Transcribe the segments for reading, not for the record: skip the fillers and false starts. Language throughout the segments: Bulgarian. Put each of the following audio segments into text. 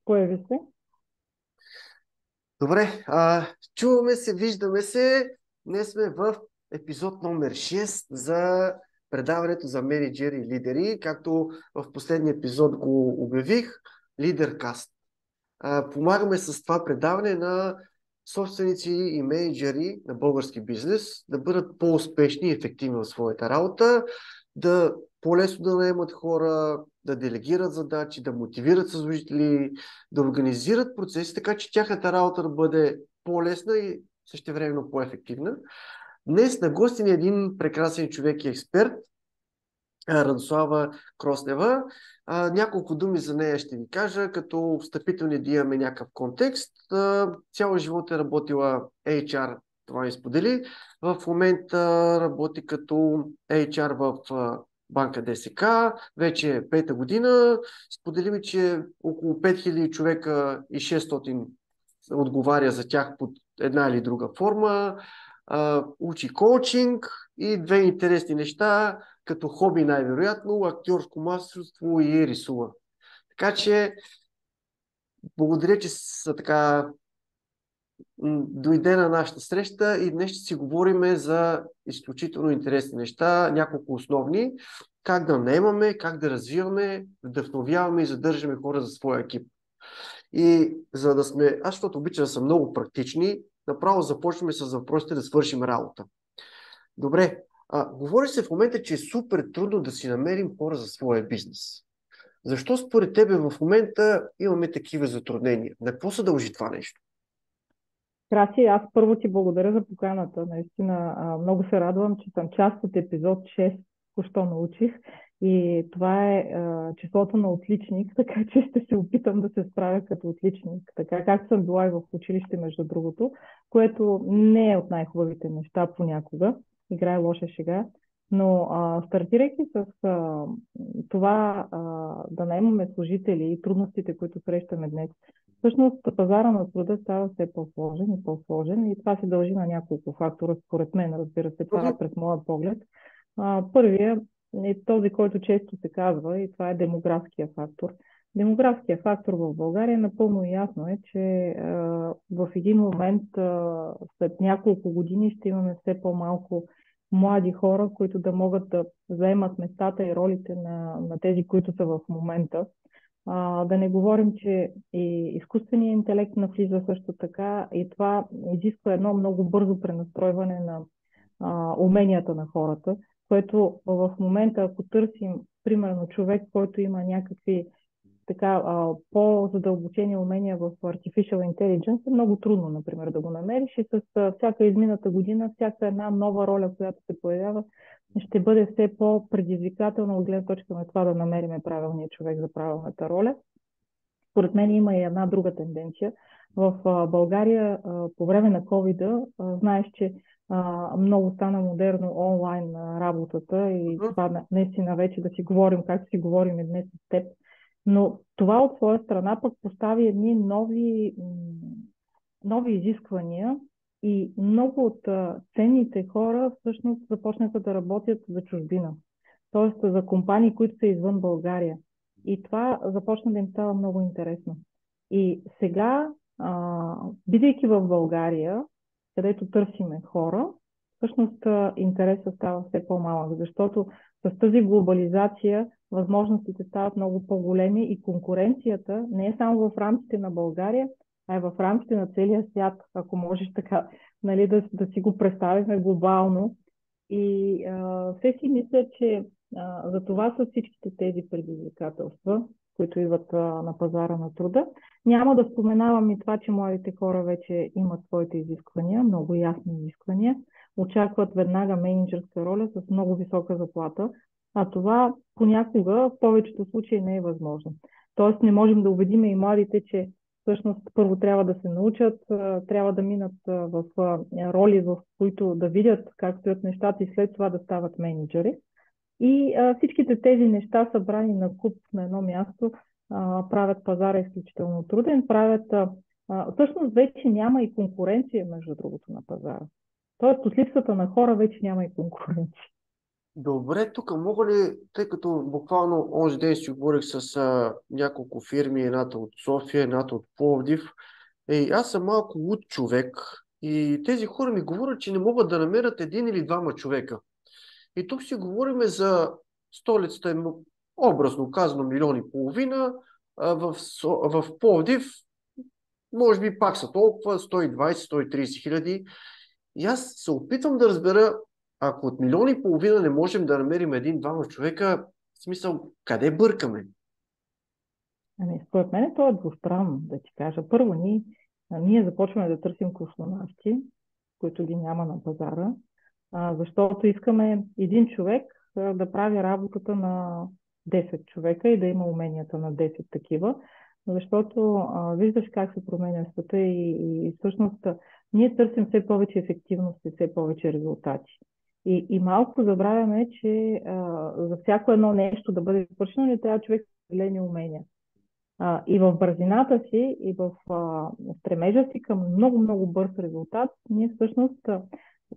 Появи се. Добре, чуваме се, виждаме се. Днес сме в епизод номер 6 за предаването за менеджери и лидери, както в последния епизод го обявих, Лидеркаст. Помагаме с това предаване на собственици и менеджери на български бизнес да бъдат по-успешни и ефективни в своята работа, да по-лесно да наемат хора, да делегират задачи, да мотивират служители, да организират процеси, така че тяхната работа да бъде по-лесна и същевременно по-ефективна. Днес на гости ни е един прекрасен човек и експерт, Радослава Кроснева. Няколко думи за нея ще ви кажа, като встъпителни да имаме някакъв контекст. Цял живот е работила HR, това ми сподели. В момента работи като HR в банка ДСК, вече е пета година. Сподели ми, че около 5000 човека и 600 отговаря за тях под една или друга форма. Учи коучинг и две интересни неща, като хоби най-вероятно, актьорско мастерство и рисува. Така че, благодаря, че са така дойде на нашата среща и днес ще си говорим за изключително интересни неща, няколко основни, как да наемаме, как да развиваме, вдъхновяваме и задържаме хора за своя екип. И за да сме, аз защото обичам да са много практични, направо започваме с въпросите да свършим работа. Добре, говори се в момента, че е супер трудно да си намерим хора за своя бизнес. Защо според тебе в момента имаме такива затруднения? На какво се дължи това нещо? Краси, аз първо ти благодаря за поканата. Наистина много се радвам, че съм част от епизод 6, току-що научих. И това е числото на отличник, така че ще се опитам да се справя като отличник. Така както съм била и в училище, между другото, което не е от най-хубавите неща понякога. Играе лоша шега. Но стартирайки с това да наемаме служители и трудностите, които срещаме днес, всъщност пазара на труда става все по-сложен и по-сложен и това се дължи на няколко фактора, според мен, разбира се, това Мгм. е през моя поглед. Първият е този, който често се казва и това е демографския фактор. Демографския фактор в България напълно ясно е, че в един момент, след няколко години, ще имаме все по-малко млади хора, които да могат да заемат местата и ролите на тези, които са в момента. Да не говорим, че и изкуственият интелект навлиза също така и това изисква едно много бързо пренастройване на уменията на хората, което в момента, ако търсим, примерно, човек, който има някакви така по-задълбочени умения в Artificial Intelligence, е много трудно, например, да го намериш и с всяка измината година, всяка една нова роля, която се появява, ще бъде все по-предизвикателно от гледна точка на това да намерим правилния човек за правилната роля. Според мен има и една друга тенденция. В България по време на COVID, знаеш, че много стана модерно онлайн работата и Мгм. това наистина вече да си говорим, както си говорим и днес с теб. Но това от своя страна пък постави едни нови изисквания и много от ценните хора всъщност започнаха да работят за чужбина, т.е. за компании, които са извън България. И това започна да им става много интересно. И сега, бидейки в България, където търсиме хора, всъщност интересът става все по-малък, защото с тази глобализация възможностите стават много по-големи и конкуренцията не е само в рамките на България, а е в рамките на целия свят, ако можеш така, нали, да си го представим глобално. И все си мисля, че за това са всичките тези предизвикателства, които идват на пазара на труда. Няма да споменавам и това, че младите хора вече имат своите изисквания, много ясни изисквания. Очакват веднага менеджерска роля с много висока заплата, а това понякога в повечето случаи не е възможно. Тоест не можем да убедим и младите, че всъщност първо трябва да се научат, трябва да минат в роли, в които да видят как стоят нещата и след това да стават менеджери. И всичките тези неща, събрани на куп на едно място, правят пазара изключително труден, всъщност вече няма и конкуренция, между другото, на пазара. Тоест от липсата на хора вече няма и конкуренция. Добре, тук мога ли, тъй като буквално онзи ден си говорих с няколко фирми, едната от София, едната от Пловдив. Аз съм малко луд човек и тези хора ми говорят, че не могат да намерят един или двама човека. И тук си говорим за столицата, образно казано, милион и половина, в Пловдив може би пак са толкова, 120-130 хиляди. И аз се опитвам да разбера, ако от милион и половина не можем да намерим един-двама човека, в смисъл, къде бъркаме? Ами, според мен то е двустранно, да ти кажа. Първо, ние започваме да търсим космонавти, които ги няма на пазара, защото искаме един човек да прави работата на 10 човека и да има уменията на 10 такива, защото виждаш как се променя света и всъщност ние търсим все повече ефективност и все повече резултати. И малко забравяме, че за всяко едно нещо да бъде свършено, не трябва човек с определени умения. И в бързината си, и в стремежа си към много бърз резултат, ние всъщност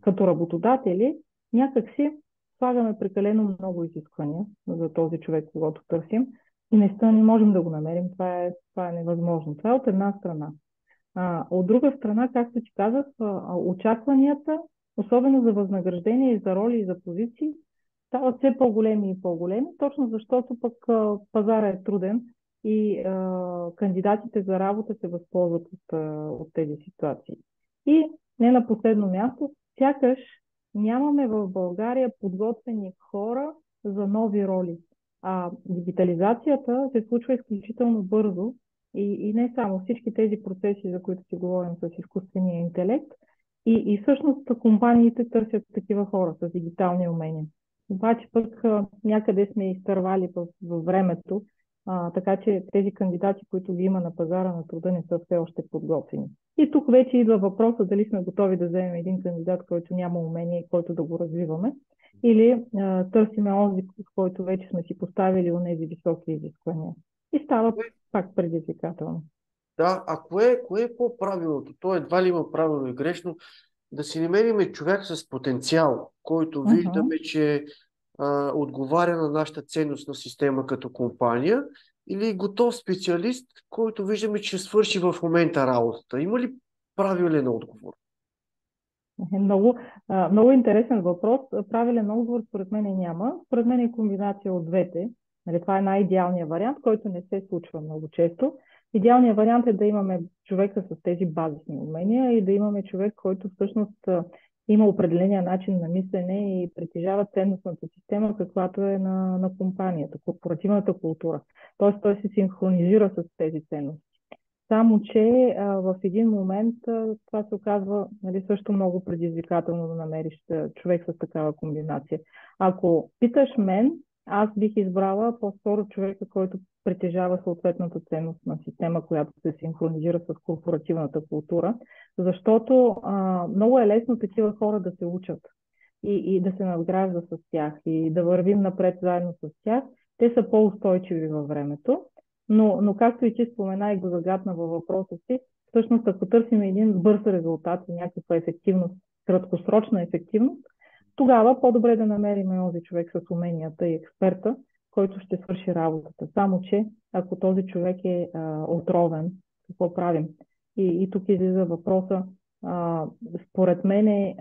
като работодатели някак си слагаме прекалено много изисквания за този човек, когато търсим и наистина не можем да го намерим. Това е невъзможно. Това е от една страна. От друга страна, както ти казах, очакванията, особено за възнаграждение и за роли и за позиции, стават все по-големи и по-големи, точно защото пък пазара е труден и кандидатите за работа се възползват от тези ситуации. И не на последно място, сякаш нямаме в България подготвени хора за нови роли. Дигитализацията се случва изключително бързо и не само всички тези процеси, за които си говорим с изкуствения интелект, и всъщност компаниите търсят такива хора с дигитални умения. Обаче пък някъде сме изтървали във времето, така че тези кандидати, които ги има на пазара на труда, не са все още подготвени. И тук вече идва въпроса дали сме готови да вземем един кандидат, който няма умение и който да го развиваме, или търсиме онзи, с който вече сме си поставили онези високи изисквания. И става пак предизвикателно. Да, кое е по-правилното? То едва ли има правилно и грешно. Да си намерим човек с потенциал, който виждаме, че отговаря на нашата ценностна система като компания, или готов специалист, който виждаме, че свърши в момента работата. Има ли правилен отговор? Много интересен въпрос. Правилен отговор според мен няма. Според мен е комбинация от двете. Нали, това е най-идеалният вариант, който не се случва много често. Идеалният вариант е да имаме човека с тези базисни умения и да имаме човек, който всъщност има определения начин на мислене и притежава ценностната система, каквато е на компанията, корпоративната култура. Тоест той се синхронизира с тези ценности. Само, че в един момент това се оказва, нали, също много предизвикателно да намериш човек с такава комбинация. Ако питаш мен, аз бих избрала по-скоро човека, който притежава съответната ценностна система, която се синхронизира с корпоративната култура, защото много е лесно такива хора да се учат и да се надгражда с тях и да вървим напред заедно с тях. Те са по-устойчиви във времето. Но както и ти спомена и го загадна във въпроса си, всъщност ако търсим един бърз резултат и някаква ефективност, краткосрочна ефективност, тогава по-добре да намерим този човек с уменията и експерта, който ще свърши работата. Само, че ако този човек е отровен, какво правим? И тук излиза въпроса, според мен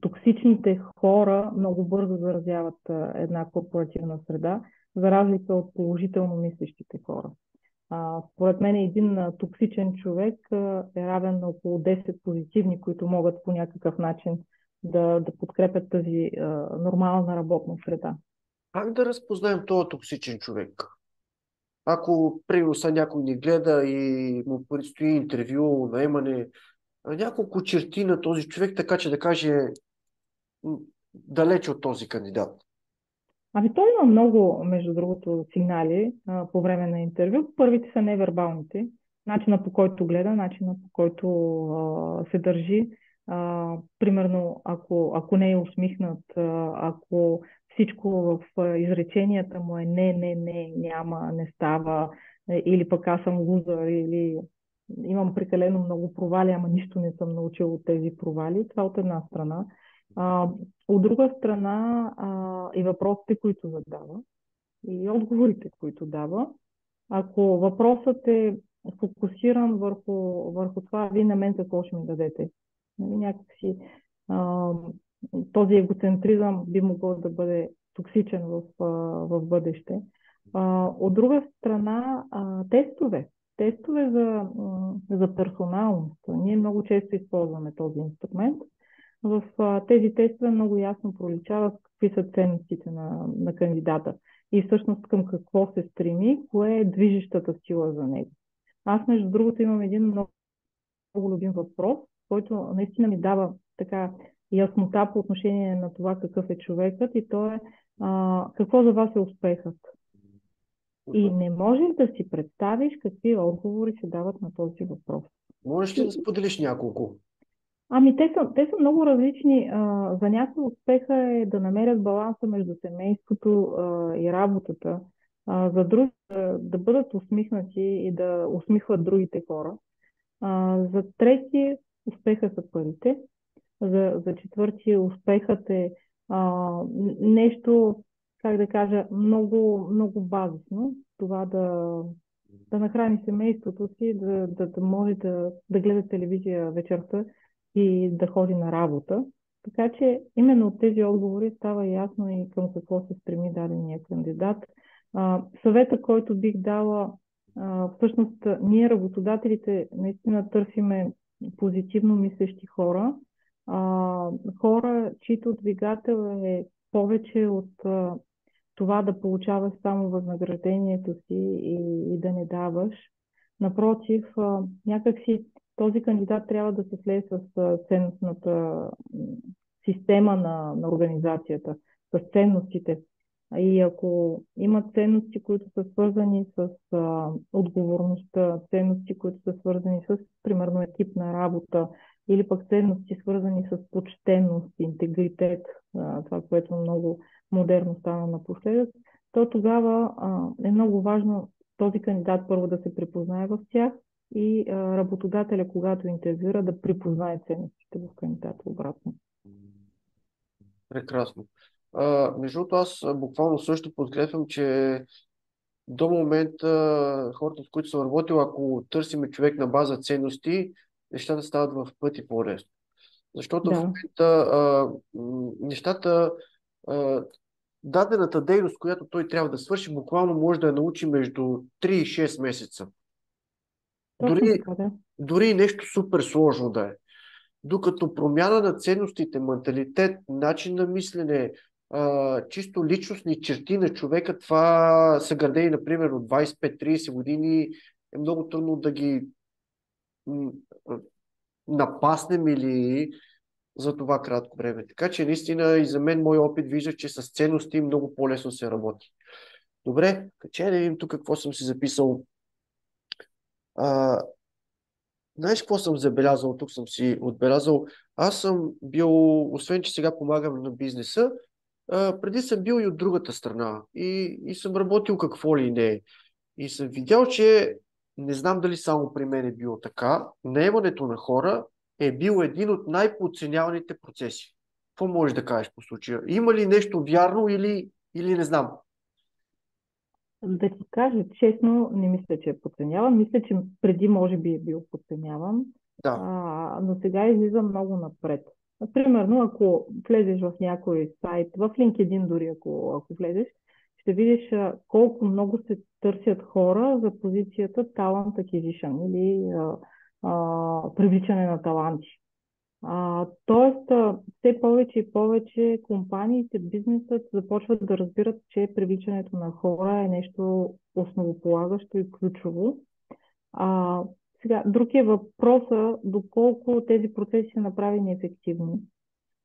токсичните хора много бързо заразяват една корпоративна среда, за разлика от положително мислещите хора. Според мен един токсичен човек е равен на около 10 позитивни, които могат по някакъв начин да подкрепят тази нормална работна среда. Как да разпознаем този токсичен човек? Ако, примерно, са някой ни гледа и му предстои интервю, наемане, няколко черти на този човек, така че да каже далеч от този кандидат. Той има много, между другото, сигнали по време на интервю. Първите са невербалните. Начина по който гледа, начина по който се държи. Примерно, ако не е усмихнат, ако всичко в изреченията му е не, няма, не става, или пък аз съм лузър, или имам прекалено много провали, ама нищо не съм научил от тези провали. Това от една страна. А, от друга страна и въпросите, които задава, и отговорите, които дава. Ако въпросът е фокусиран върху това, вие на мен какво ще ми дадете. Нали, някакси а, този егоцентризъм би могъл да бъде токсичен в бъдеще. От друга страна, тестове. Тестове за персоналност. Ние много често използваме този инструмент. В тези тестове много ясно проличава какви са ценностите на кандидата и всъщност към какво се стреми, кое е движещата сила за него. Аз, между другото, имам един много любим въпрос, който наистина ми дава така яснота по отношение на това какъв е човекът, и то е какво за вас е успехът. И не можеш да си представиш какви отговори се дават на този въпрос. Можеш ли да споделиш няколко? Ами те са много различни. За някои успеха е да намерят баланса между семейството и работата. За други да бъдат усмихнати и да усмихват другите хора. За трети успеха са парите. За четвърти успехът е нещо, как да кажа, много, много базисно. Това да нахрани семейството си, да може да гледа телевизия вечерта и да ходи на работа. Така че именно от тези отговори става ясно и към какво се стреми дадения кандидат. Съвета, който бих дала, всъщност ние работодателите наистина търсиме позитивно мислещи хора, хора, чието двигател е повече от това да получаваш само възнаграждението си и да не даваш. Напротив, някакси този кандидат трябва да се слее с ценностната система на организацията, с ценностите. И ако има ценности, които са свързани с отговорността, ценности, които са свързани с, примерно, екипна работа, или пък ценности, свързани с почтенност, интегритет, това, което много модерно стана напоследък, то тогава е много важно този кандидат първо да се припознае в тях и работодателя, когато интервюира, да припознае ценностите в кандидата обратно. Прекрасно. Между другото, аз буквално също подкрепям, че до момента хората, с които съм работил, ако търсиме човек на база ценности, нещата стават в пъти по-лесно. Защото в Да, момента нещата, а, дадената дейност, която той трябва да свърши, буквално може да я научи между 3 и 6 месеца. точно Дори, така, да. дори и нещо супер сложно да е. Докато промяна на ценностите, менталитет, начин на мислене, чисто личностни черти на човека, това са градени, например, от 25-30 години, е много трудно да ги м, напаснем или за това кратко време. Така че наистина и за мен, мой опит вижда, че с ценности много по-лесно се работи. Добре, качай да видим тук какво съм си записал. А, Знаеш какво съм забелязал? Тук съм си отбелязал. Аз съм бил, освен че сега помагам на бизнеса, преди съм бил и от другата страна. И съм работил какво ли не. И съм видял, че не знам дали само при мен е било така. Наемането на хора е бил един от най-подценяваните процеси. Какво можеш да кажеш по случая? Има ли нещо вярно или не знам? Да ти кажа честно, не мисля, че е подценяван. Мисля, че преди може би е бил подценяван, Да. но сега излиза много напред. Примерно, ако влезеш в някой сайт, в LinkedIn дори, ако влезеш, ще видиш колко много се търсят хора за позицията Talent Acquisition или привличане на таланти. Тоест, все повече и повече компаниите, бизнесът започват да разбират, че привличането на хора е нещо основополагащо и ключово. А, Сега, друг е въпроса доколко тези процеси са направени ефективни.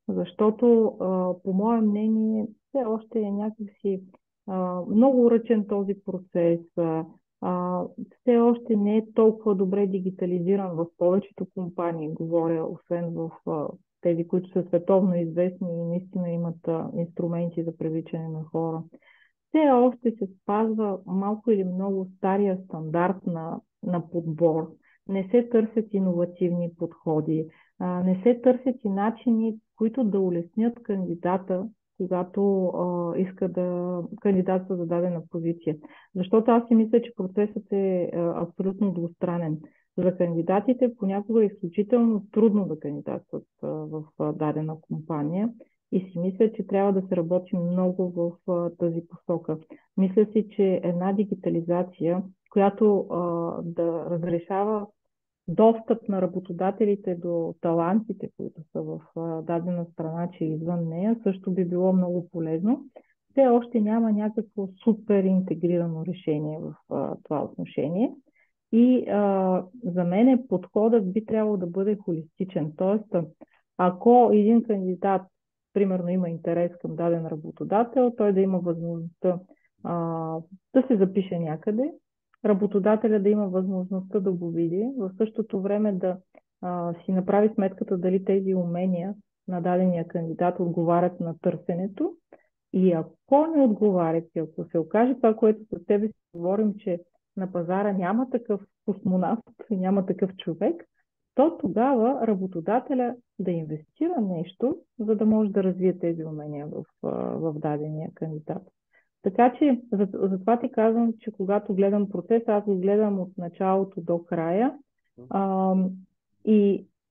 Защото, по мое мнение, все още е някакси много ръчен този процес. Все още не е толкова добре дигитализиран в повечето компании, говоря, освен в тези, които са световно известни и наистина имат инструменти за привличане на хора. Все още се спазва малко или много стария стандарт на подбор. Не се търсят иновативни подходи. Не се търсят и начини, които да улеснят кандидата, когато иска да кандидатства за дадена позиция. Защото аз си мисля, че процесът е абсолютно двустранен. За кандидатите понякога е изключително трудно да кандидатстват в дадена компания и си мисля, че трябва да се работи много в тази посока. Мисля си, че една дигитализация, която да разрешава достъп на работодателите до талантите, които са в дадена страна, че извън нея, също би било много полезно. Все още няма някакво супер интегрирано решение в това отношение. И за мен подходът би трябвало да бъде холистичен. Тоест, ако един кандидат, примерно, има интерес към даден работодател, той да има възможността да се запише някъде, работодателя да има възможността да го види, в същото време да си направи сметката дали тези умения на дадения кандидат отговарят на търсенето. И ако не отговарят, и ако се окаже това, което с тебе си говорим, че на пазара няма такъв космонавт и няма такъв човек, то тогава работодателя да инвестира нещо, за да може да развие тези умения в дадения кандидат. Така че, затова ти казвам, че когато гледам процес, аз го гледам от началото до края.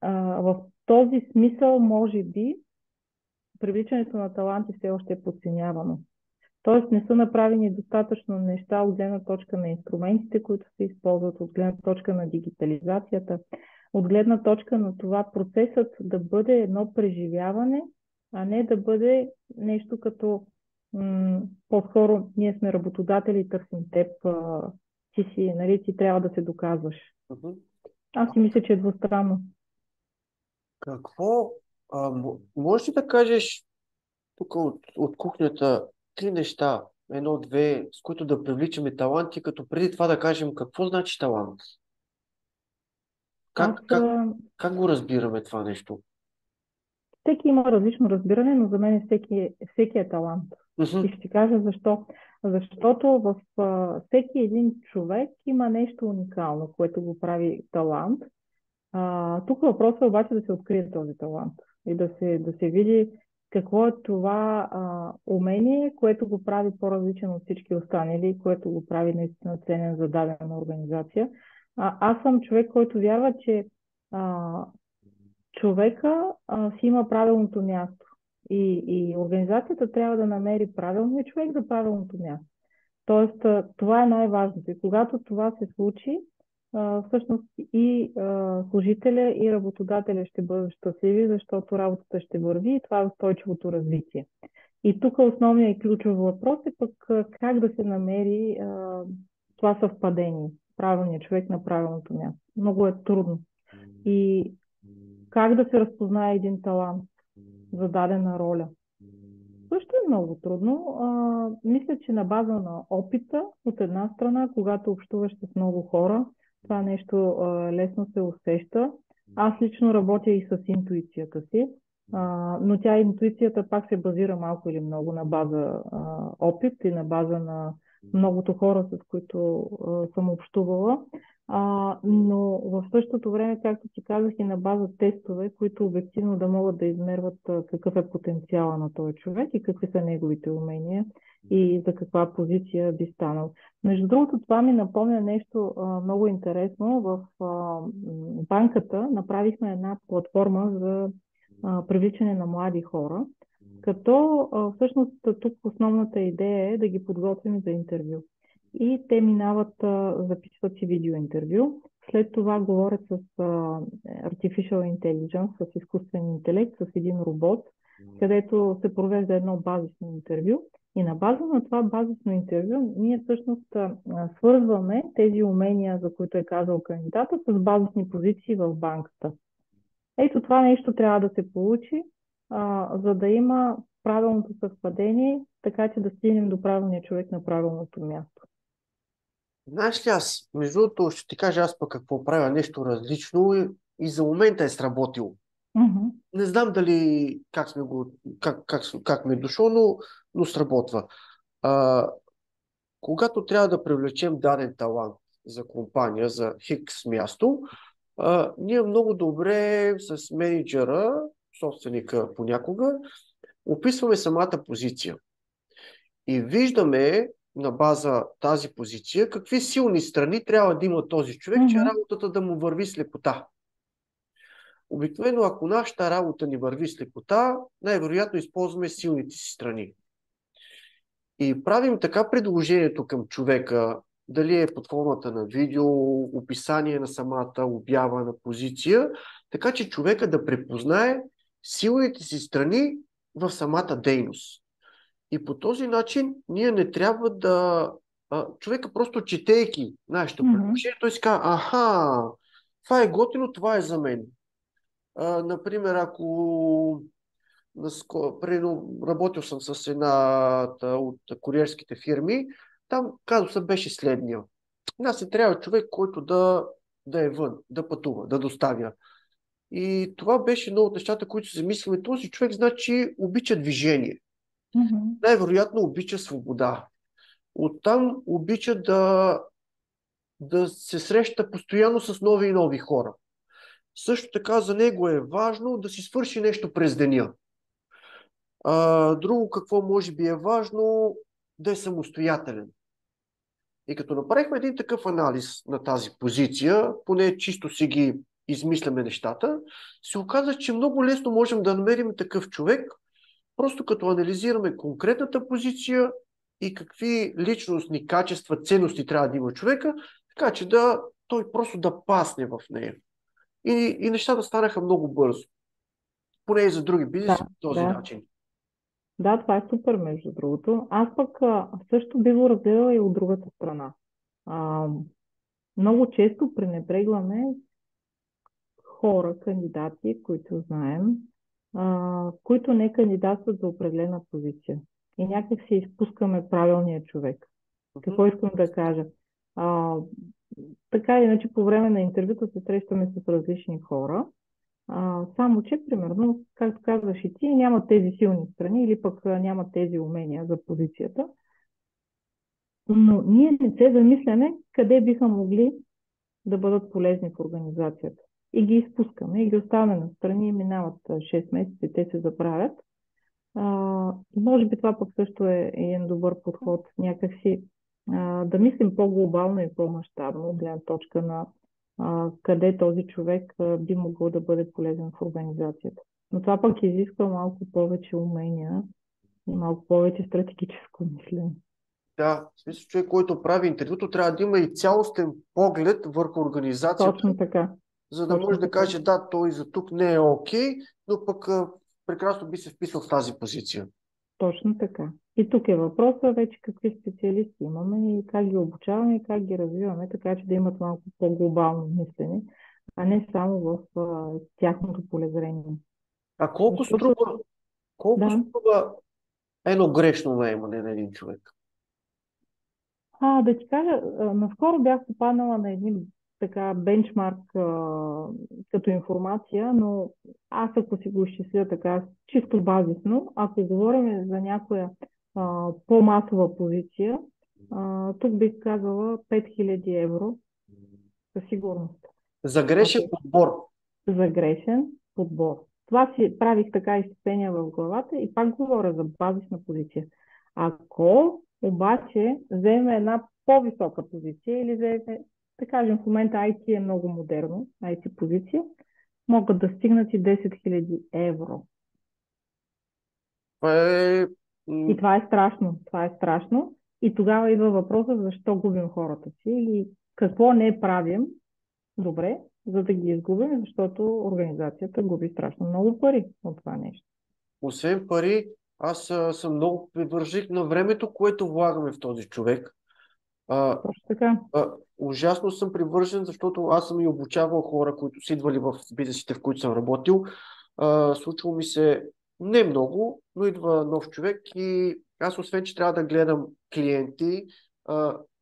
В този смисъл, може би, привличането на таланти все още е подценявано. Тоест не са направени достатъчно неща от гледна точка на инструментите, които се използват, от гледна точка на дигитализацията, от гледна точка на това процесът да бъде едно преживяване, а не да бъде нещо като по-скоро ние сме работодатели и търсим теб, нали, ти трябва да се доказваш. Аз си мисля, че е двустранно. Какво? Можеш ли да кажеш тук от кухнята 3 неща, едно-две, с които да привличаме таланти, като преди това да кажем какво значи талант? Как го разбираме това нещо? Всеки има различно разбиране, но за мен всеки е талант. И ще ти кажа защо. Защото в всеки един човек има нещо уникално, което го прави талант. Тук въпросът е обаче да се открие този талант и да се види какво е това умение, което го прави по-различен от всички останали, което го прави наистина ценен за дадена организация. Аз съм човек, който вярва, че човека си има правилното място. И организацията трябва да намери правилния човек за правилното място. Тоест, това е най-важното. И когато това се случи, всъщност и служителя, и работодателя ще бъдат щастливи, защото работата ще върви и това е устойчивото развитие. И тук основният и ключов въпрос е пък как да се намери това съвпадение. Правилният човек на правилното място. Много е трудно. И как да се разпознае един талант за дадена роля? Също е много трудно. Мисля, че на база на опита, от една страна, когато общуваш с много хора, това нещо лесно се усеща. Аз лично работя и с интуицията си, но интуицията пак се базира малко или много на база опит и на база на многото хора, с които съм общувала. Но в същото време, както ти казах, и на база тестове, които обективно да могат да измерват какъв е потенциала на този човек и какви са неговите умения и за каква позиция би станал. Между другото, това ми напомня нещо много интересно. В банката направихме една платформа за привличане на млади хора, като всъщност тук основната идея е да ги подготвим за интервю. И те минават, записват си видеоинтервю, след това говорят с Artificial Intelligence, с изкуствен интелект, с един робот, където се провежда едно базисно интервю. И на база на това базисно интервю ние всъщност свързваме тези умения, за които е казал кандидата, с базисни позиции в банката. Ето това нещо трябва да се получи, за да има правилното съвпадение, така че да стигнем до правилния човек на правилното място. Знаеш ли, аз, между другото, ще ти кажа аз пък какво правя нещо различно и за момента е сработило. Не знам дали как ми е дошло, но сработва. Когато трябва да привлечем даден талант за компания, за хикс място, Ние много добре с менеджера, собственика понякога, описваме самата позиция. И виждаме на база тази позиция какви силни страни трябва да има този човек, че Мгм. работата да му върви с лекота. Обикновено, ако нашата работа ни върви с лекота, най-вероятно използваме силните си страни. И правим така предложението към човека, дали е под формата на видео, описание на самата обява на позиция, така че човека да препознае силните си страни в самата дейност. И по този начин ние не трябва да... човека просто четейки нашето Мгм. предложение, той си казва, аха, това е готино, това е за мен. Например, ако работил съм с една от куриерските фирми, там казусът беше следния. Нас се трябва човек, който да е вън, да пътува, да доставя. И това беше едно от нещата, които се замислиме. Този човек, значи, обича движение. Мгм. Най-вероятно обича свобода. Оттам обича да се среща постоянно с нови и нови хора. Също така за него е важно да си свърши нещо през деня. Друго какво може би е важно, да е самостоятелен. И като направихме един такъв анализ на тази позиция, поне чисто си ги измисляме нещата, се оказа, че много лесно можем да намерим такъв човек, просто като анализираме конкретната позиция и какви личностни качества, ценности трябва да има човека, така че той просто да пасне в нея. И нещата станаха много бързо. Поне и за други Да, бизнеси по този да. начин. Да, това е супер, между другото. Аз пък също би го разгледала и от другата страна. А, много често пренебрегваме хора, кандидати, които знаем, които не кандидатстват за определена позиция. И някак си изпускаме правилния човек. Мгм. Какво искам да кажа? А, така или иначе, по време на интервюто се срещаме с различни хора, само че, примерно, както казваш и ти, нямат тези силни страни или пък нямат тези умения за позицията. Но ние не се замисляме къде биха могли да бъдат полезни в организацията. И ги изпускаме, и ги оставяме на страни, и минават 6 месеца и те се забравят. Може би това пък също е един добър подход, някакси да мислим по-глобално и по-мащабно, от гледна точка на къде този човек би могъл да бъде полезен в организацията. Но това пък изисква малко повече умения и малко повече стратегическо мислене. Да, в смисъл човек, който прави интервюто, трябва да има и цялостен поглед върху организацията, Точно така. за да може Точно да така. каже, да, той за тук не е окей, но пък прекрасно би се вписал в тази позиция. Точно така. И тук е въпросът вече какви специалисти имаме и как ги обучаваме и как ги развиваме, така че да имат малко по-глобално мислене, а не само в тяхното полезрение. А колко Защото, струва, колко да, струва едно грешно наемане на един човек? да ти кажа, наскоро бях попаднала на един така бенчмарк като информация, но аз ако си го изчисля така чисто базисно, ако говорим за някоя по-масова позиция, тук бих казала 5000 евро със сигурност. За грешен Ако подбор. за грешен подбор. Това си правих така изчисления в главата и пак говоря за базисна позиция. Ако обаче вземе една по-висока позиция или вземе, да кажем, в момента IT е много модерно, IT позиция, могат да стигнат и 10 000 евро. Това е... И това е страшно. Това е страшно. И тогава идва въпросът защо губим хората си или какво не правим добре, за да ги изгубим, защото организацията губи страшно много пари от това нещо. Освен пари, аз съм много привърженик на времето, което влагаме в този човек. А, Точно така. Ужасно съм привържен, защото аз съм и обучавал хора, които са идвали в бизнесите, в които съм работил. Случва ми се не много, но идва нов човек и аз освен, че трябва да гледам клиенти,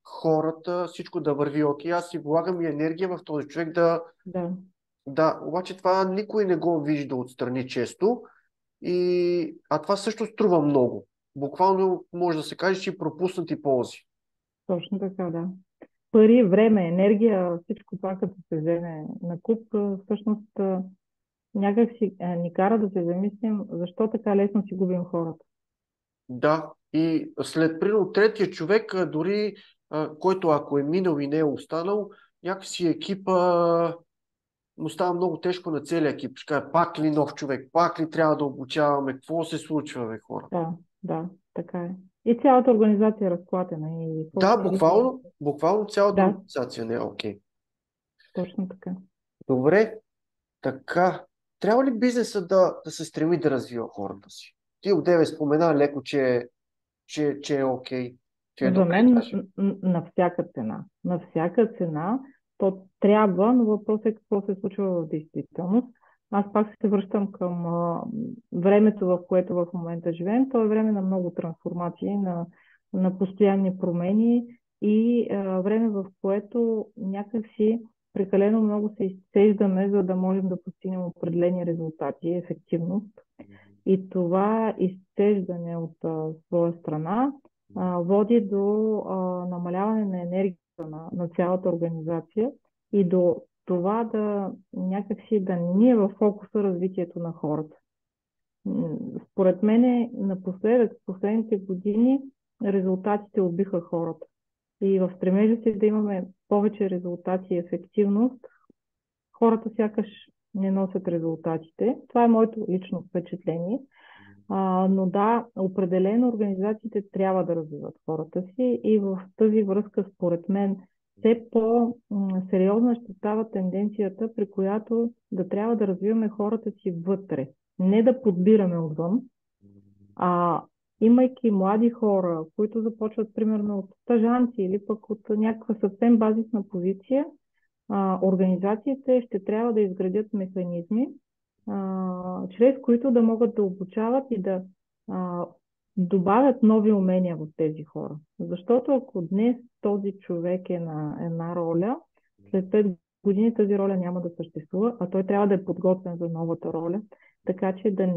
хората, всичко да върви окей, аз си влагам и енергия в този човек Да, да, обаче това никой не го вижда отстрани често, а това също струва много. Буквално може да се каже, че и пропуснати ползи. точно така, да. пари, време, енергия, всичко това като се вземе на куп, всъщност някак си ни кара да се замислим защо така лесно си губим хората. Да, и след примерно третия човек, дори който ако е минал и не е останал, някакси екипа му става много тежко на целия екип. Ще кажа, пак ли нов човек, пак ли трябва да обучаваме, какво се случва, бе, хора? Да, така е. И цялата организация е разклатена. И Да, каквото и лично. буквално цялата Да, организация не е окей. точно така. Добре, така. Трябва ли бизнеса да се стреми да развива хората си? Ти отдеве спомена леко, че е окей, че е За добре мен даже. на всяка цена. На всяка цена то трябва, но въпросът е какво се случва в действителност. Аз пак се връщам към времето, в което в момента живеем. То е време на много трансформации, на постоянни промени и време, в което някакси прекалено много се изцеждаме, за да можем да постигнем определени резултати и ефективност. И това изцеждане от своя страна води до намаляване на енергията на цялата организация и до това да някакси да не е в фокуса развитието на хората. Според мен напоследък, в последните години, резултатите убиха хората. И в стремежа си да имаме повече резултати и ефективност, хората сякаш не носят резултатите. Това е моето лично впечатление. Но да, определено организациите трябва да развиват хората си и в тази връзка, според мен, все по-сериозна ще става тенденцията, при която да трябва да развиваме хората си вътре. Не да подбираме отвън, а имайки млади хора, които започват примерно от стажанти или пък от някаква съвсем базисна позиция, организациите ще трябва да изградят механизми, чрез които да могат да обучават и да добавят нови умения в тези хора. Защото ако днес този човек е на една роля, след 5 години тази роля няма да съществува, а той трябва да е подготвен за новата роля, така че да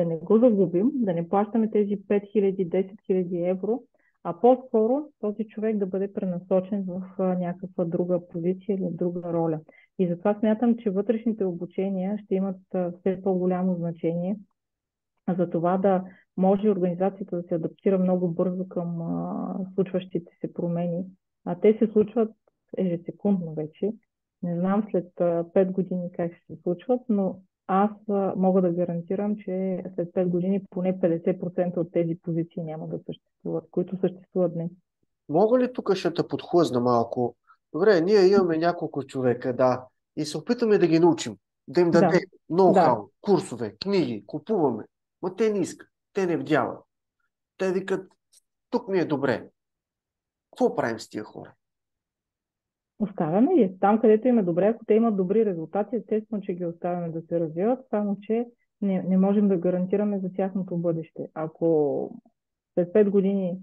не го загубим, да не плащаме тези 5000, 10 000 евро, а по-скоро този човек да бъде пренасочен в някаква друга позиция или друга роля. И затова смятам, че вътрешните обучения ще имат все по-голямо значение за това да може организацията да се адаптира много бързо към случващите се промени. А те се случват ежесекундно вече. Не знам след 5 години как ще се случват, но аз мога да гарантирам, че след 5 години поне 50% от тези позиции няма да съществуват, които съществуват днес. Мога ли тук ще те подхлъзна малко? Добре, ние имаме няколко човека, да, и се опитаме да ги научим, да им дадем Да, да. ноу-хау, курсове, книги, купуваме. Но те не искат, те не вдяват. Те викат, тук ми е добре. Какво правим с тия хора? Оставяме ги. Там, където им е добре, ако те имат добри резултати, естествено, че ги оставяме да се развиват, само че не можем да гарантираме за тяхното бъдеще. Ако след 5 години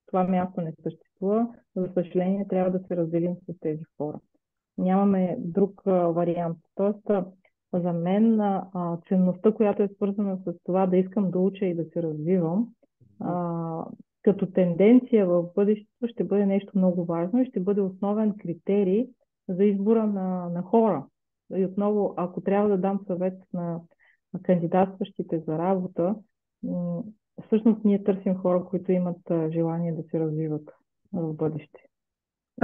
това място не съществува, за съжаление трябва да се разделим с тези хора. Нямаме друг вариант. Тоест, за мен ценността, която е свързана с това да искам да уча и да се развивам, а, като тенденция в бъдещето ще бъде нещо много важно и ще бъде основен критерий за избора на хора. И отново, ако трябва да дам съвет на кандидатстващите за работа, всъщност ние търсим хора, които имат желание да се развиват в бъдеще.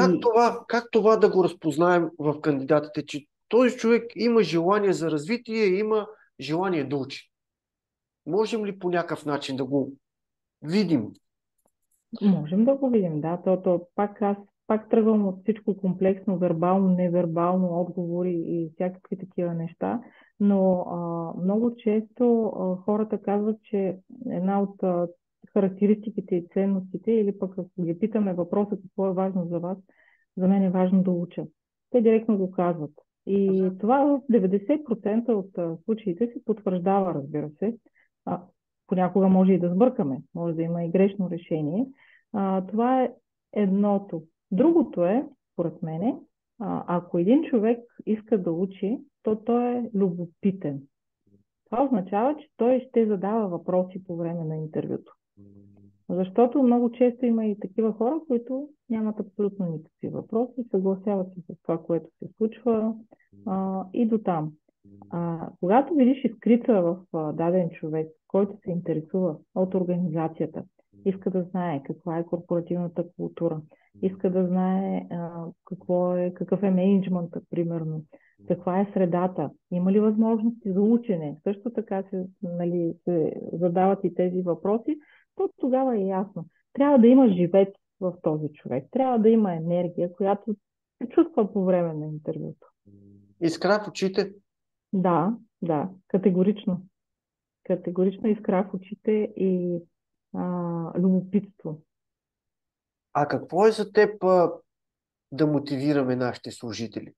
И Как това да го разпознаем в кандидатите, че този човек има желание за развитие, има желание да учи? Можем ли по някакъв начин да го видим? можем да го видим, да. Аз пак тръгвам от всичко комплексно, вербално, невербално, отговори и всякакви такива неща, но много често хората казват, че една от характеристиките и ценностите, или пък ако ги питаме въпроса какво е важно за вас, за мен е важно да уча. Те директно го казват. И това в 90% от случаите се потвърждава, разбира се. Понякога може и да сбъркаме, може да има и грешно решение. Това е едното. Другото е, според мене, ако един човек иска да учи, то той е любопитен. Това означава, че той ще задава въпроси по време на интервюто. Защото много често има и такива хора, които нямат абсолютно никакви въпроси, съгласяват се с това, което се случва и до там. Когато видиш изкрица в даден човек, който се интересува от организацията, иска да знае каква е корпоративната култура, иска да знае какъв е мениджмънта, примерно, каква е средата, има ли възможности за учене, също така се задават и тези въпроси, то тогава е ясно. Трябва да има живец в този човек, трябва да има енергия, която се чувства по време на интервюто. Искра в очите. Да, да, категорично. Категорично искра в очите и любопитство. А какво е за теб да мотивираме нашите служители?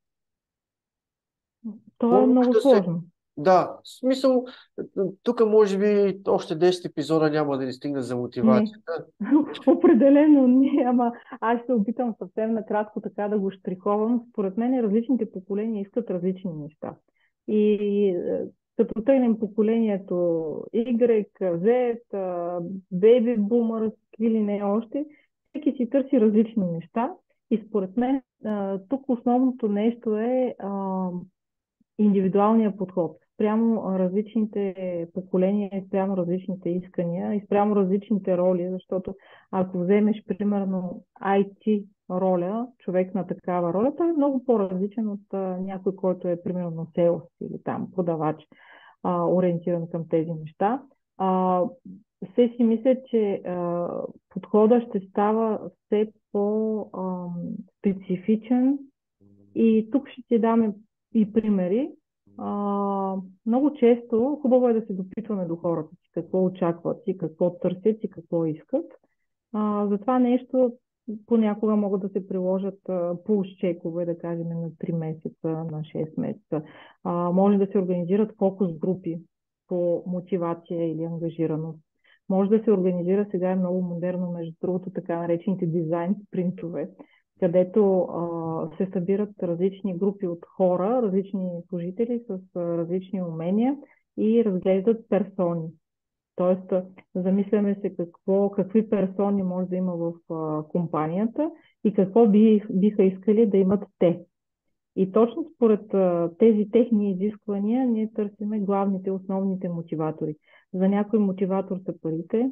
То е Какво може много да се... сложно. Да, в смисъл, тук може би още 10 епизода няма да ни стигне за Не, мотивацията. определено не, ама аз ще опитам съвсем накратко така да го штриховам. Според мен различните поколения искат различни неща. И като тръгнем поколението Y, Z, Baby Boomers, или не още, всеки си търси различни неща. И според мен тук основното нещо е индивидуалния подход спрямо различните поколения, спрямо различните искания и спрямо различните роли, защото ако вземеш примерно IT роля, човек на такава роля, той е много по-различен от някой, който е примерно селс или там продавач, ориентиран към тези неща. Все си мисля, че подходът ще става все по-специфичен и тук ще ти даме и примери. Много често хубаво е да се допитваме до хората си, какво очакват и какво търсят и какво искат. За това нещо понякога могат да се приложат пулс-чекове, да кажем, на 3 месеца, на 6 месеца. Може да се организират фокус групи по мотивация или ангажираност. Може да се организира, сега е много модерно, между другото, така наречените дизайн спринтове, където се събират различни групи от хора, различни служители с различни умения и разглеждат персони. Тоест, замисляме се какви персони може да има в компанията и какво биха искали да имат те. И точно според тези техни изисквания ние търсиме главните, основните мотиватори. За някой мотиватор са парите,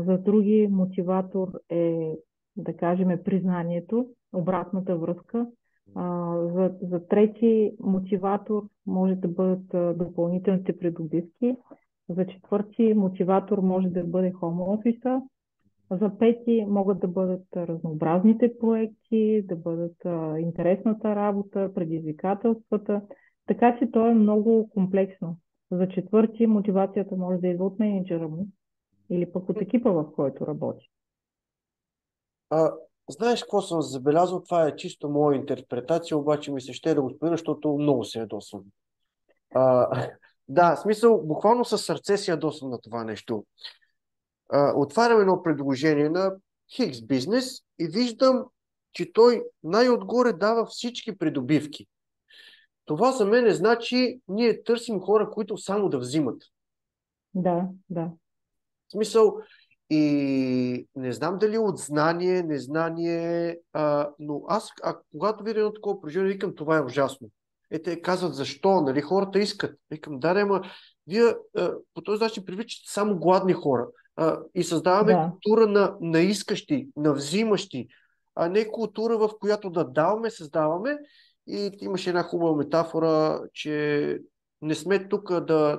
за други мотиватор е, да кажем, признанието, обратната връзка. За трети мотиватор може да бъдат допълнителните придобивки. За четвърти мотиватор може да бъде хоум офиса. За пети могат да бъдат разнообразните проекти, да бъдат интересната работа, предизвикателствата. Така че то е много комплексно. За четвърти мотивацията може да идва от менеджера му или пък от екипа, в който работи. Знаеш какво съм забелязал? Това е чисто моя интерпретация, обаче ми се ще да го спомена, защото много се ядосвам. Да, в смисъл, буквално със сърце си ядосвам на това нещо. Отварям едно предложение на Хикс бизнес и виждам, че той най-отгоре дава всички придобивки. Това за мен значи, ние търсим хора, които само да взимат. Да, да. В смисъл, и не знам дали от знание, незнание, но аз, когато видя едно такова положение, викам, това е ужасно. Те казват, защо, нали, хората искат. Викам, да, ама вие по този начин привличате само гладни хора и създаваме Да. култура на искащи, на взимащи, а не култура, в която да даваме, създаваме. И имаше една хубава метафора, че не сме тук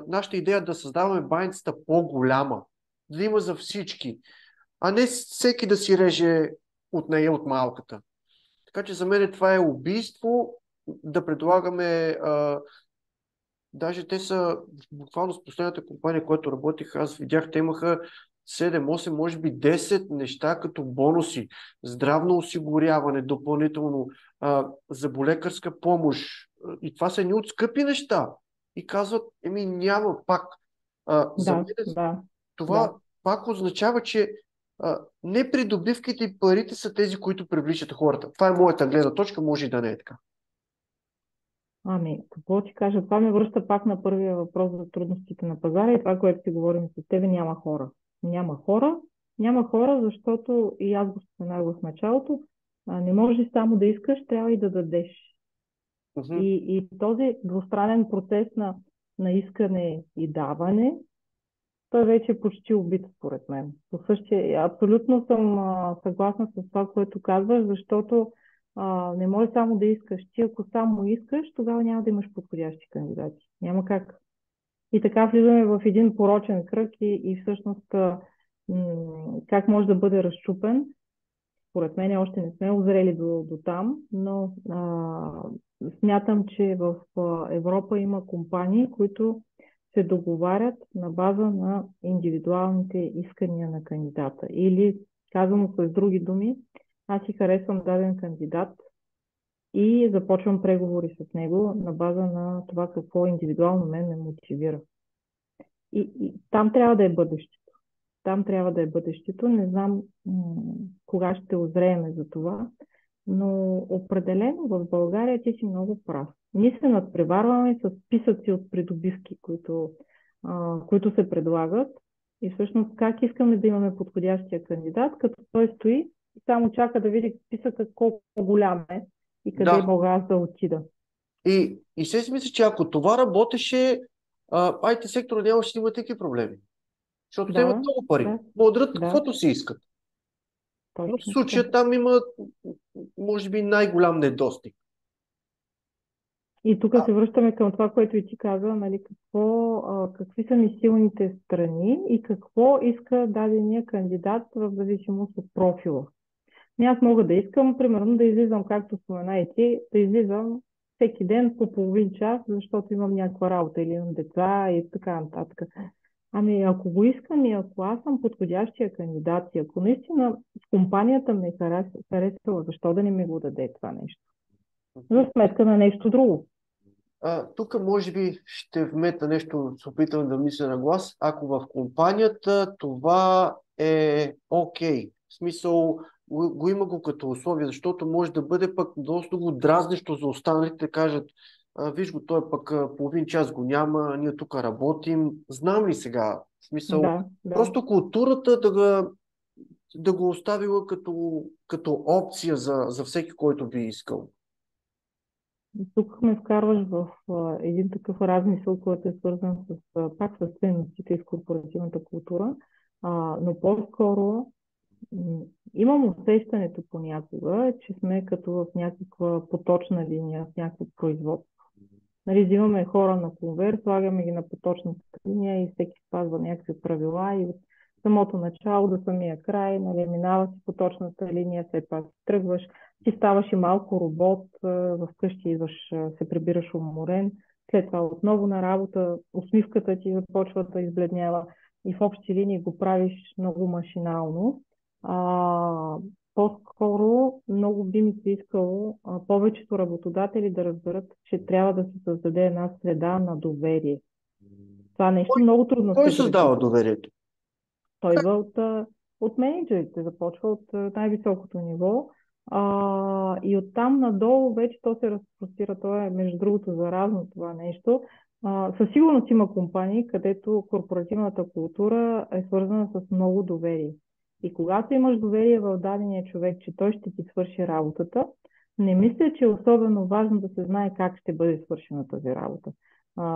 нашата идея е да създаваме баницата по-голяма, да има за всички, а не всеки да си реже от нея, от малката. Така че за мен това е убийство да предлагаме. Даже те са буквално с последната компания, която работих, аз видях, те имаха 7, 8, може би 10 неща като бонуси, здравно осигуряване, допълнително заболекарска помощ. И това са едни от скъпи неща. И казват, няма пак. За Да, мен да, това да. пак означава, че не придобивките и парите са тези, които привличат хората. Това е моята гледна точка, може и да не е така. Какво ти кажа? Това ме връща пак на първия въпрос за трудностите на пазара и това, което си говорим с тебе, няма хора. Няма хора Няма хора, защото, и аз го споменах в началото, не можеш само да искаш, трябва и да дадеш. Мгм. И този двустранен процес на искане и даване, той вече е почти убит, според мен. По същия, абсолютно съм съгласна с това, което казваш, защото не може само да искаш. Ти ако само искаш, тогава няма да имаш подходящи кандидати. Няма как. И така влизаме в един порочен кръг и всъщност как може да бъде разчупен. Според мен още не сме озрели до там, но смятам, че в Европа има компании, които се договарят на база на индивидуалните искания на кандидата. Или, казано с други думи, аз си харесвам даден кандидат и започвам преговори с него на база на това какво индивидуално мен ме мотивира. И там трябва да е бъдещето. Там трябва да е бъдещето. Не знам кога ще озрееме за това, но определено в България ти си много прав. Ние се надпреварваме с списъци от придобивки, които се предлагат. И всъщност как искаме да имаме подходящия кандидат, като той стои и само чака да види списъка колко голям е и къде Да. мога аз да отида. И ще си мисля, че ако това работеше, IT сектора нямаше да има такива проблеми. Защото те имат Да, много пари. да, Могат да дадат да, каквото си искат. Но в точно така. случая там има, може би, най-голям недостиг. И тук се връщаме към това, което и ти каза, нали, какви са ми силните страни и какво иска дадения кандидат в зависимост от профила. Аз мога да искам, примерно, да излизам, както спомена и ти, да излизам всеки ден по половин час, защото имам някаква работа или имам деца и така нататък. Ами ако го искам и ако аз съм подходящия кандидат и ако наистина компанията ме харесала, защо да не ми го даде това нещо? За сметка на нещо друго. Тук може би ще вмета нещо, се опитам да мисля на глас. Ако в компанията това е окей, в смисъл го има го като условие, защото може да бъде пък доста го дразнещо за останалите да кажат, виж го, той пък половин час го няма, ние тук работим. Знам ли сега? В смисъл, Да, да. просто културата да го оставила като опция за всеки, който би искал. Тук ме вкарваш в един такъв размисъл, който е свързан пак с ценностите и с корпоративната култура, но по-скоро имам усещането понякога, че сме като в някаква поточна линия, в някакво производство. Нали, взимаме хора на конвейер, слагаме ги на поточната линия и всеки спазва някакви правила и от самото начало до самия край, нали, минава си поточната линия, след това тръгваш, ти ставаш и малко робот, вкъщи идваш, се прибираш уморен, след това отново на работа, усмивката ти започва да избледнява и в общи линии го правиш много машинално. А, По-скоро много би ми се искало повечето работодатели да разберат, че трябва да се създаде една среда на доверие. Това нещо много трудно Кой се гради. създава доверието? Той идва от менеджерите, започва от най-високото ниво и оттам надолу вече то се разпростира. То е, между другото, заразно това нещо. Със сигурност има компании, където корпоративната култура е свързана с много доверие. И когато имаш доверие в дадения човек, че той ще ти свърши работата, не мисля, че е особено важно да се знае как ще бъде свършена тази работа.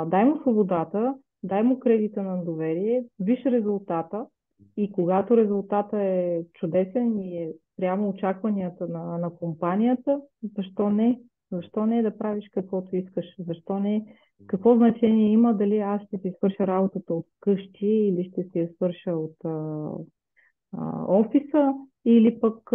Дай му свободата, дай му кредита на доверие, виж резултата и когато резултата е чудесен и е прямо очакванията на компанията, защо не? Защо не да правиш каквото искаш? Защо не? Какво значение има дали аз ще си свърша работата от къщи или ще си я свърша от офиса или пък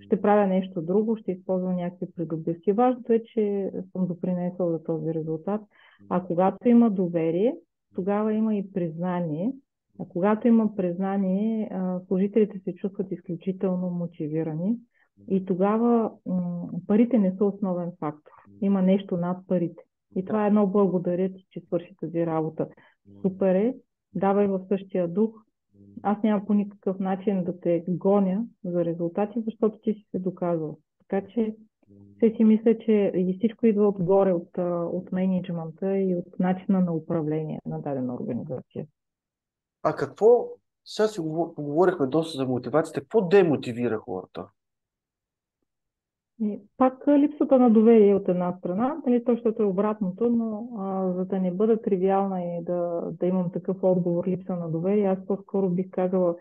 ще правя нещо друго, ще използвам някакви придобивки. Важното е, че съм допринесъл за този резултат. А когато има доверие, тогава има и признание. А когато има признание, служителите се чувстват изключително мотивирани. И тогава парите не са основен фактор. Има нещо над парите. И това е едно благодаря ти, че свърши тази работа. Супер е, давай в същия дух. Аз няма по никакъв начин да те гоня за резултати, защото ти си се доказал. Така че все си мисля, че и всичко идва отгоре от мениджмънта и от начина на управление на дадена организация. А какво Сега си поговорихме доста за мотивацията. Какво демотивира хората? И пак липсата на доверие от една страна, нали, то, защото е обратното, но за да не бъда тривиална и да имам такъв отговор, липса на доверие, аз по-скоро бих казала,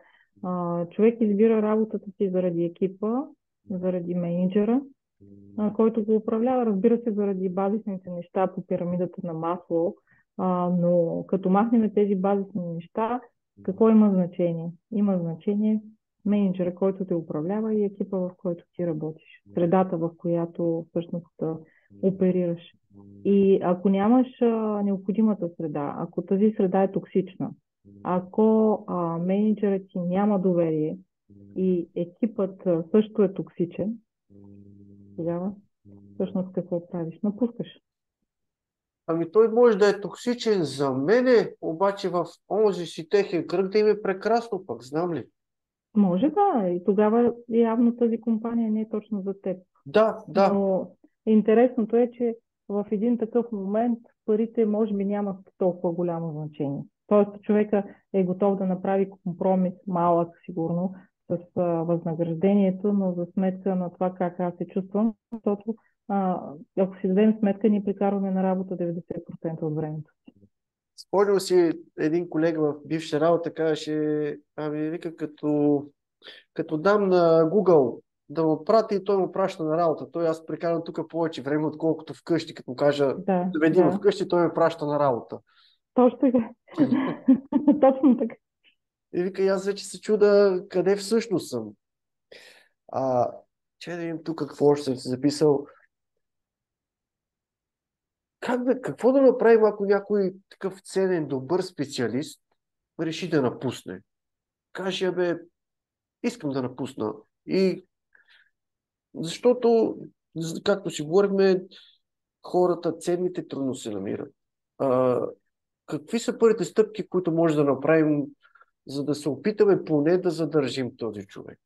човек избира работата си заради екипа, заради менеджера, който го управлява, разбира се, заради базисните неща по пирамидата на Маслоу, но като махнем тези базисни неща, какво има значение? Има значение менеджера, който те управлява и екипа, в който ти работиш. Средата, в която всъщност оперираш. И ако нямаш необходимата среда, ако тази среда е токсична, ако менеджерът ти няма доверие и екипът също е токсичен, тогава всъщност какво правиш? Напускаш. Ами той може да е токсичен за мене, обаче в онзи си техен кръг да им е прекрасно пък, знам ли? Може да, и тогава явно тази компания не е точно за теб. Да, да. Но интересното е, че в един такъв момент парите може би нямат толкова голямо значение. Тоест човека е готов да направи компромис, малък сигурно, с възнаграждението, но за сметка на това как аз се чувствам, защото ако си дадем сметка, ние прикарваме на работа 90% от времето. Спомням си един колега в бивша работа, казваше, ами вика, като дам на Google да му прати и той му праща на работа. Той аз прекарам тук повече време, отколкото вкъщи, като му кажа, Да, доведи ме да. вкъщи, той ме праща на работа. Точно така. Точно така. И вика, и аз вече се чуда къде всъщност съм. А, че да видим тук какво още съм си записал. Какво да направим, ако някой такъв ценен, добър специалист реши да напусне? Каже, бе, искам да напусна. И защото, както си говорихме, хората, ценните трудно се намират. А, какви са първите стъпки, които може да направим, за да се опитаме поне да задържим този човек?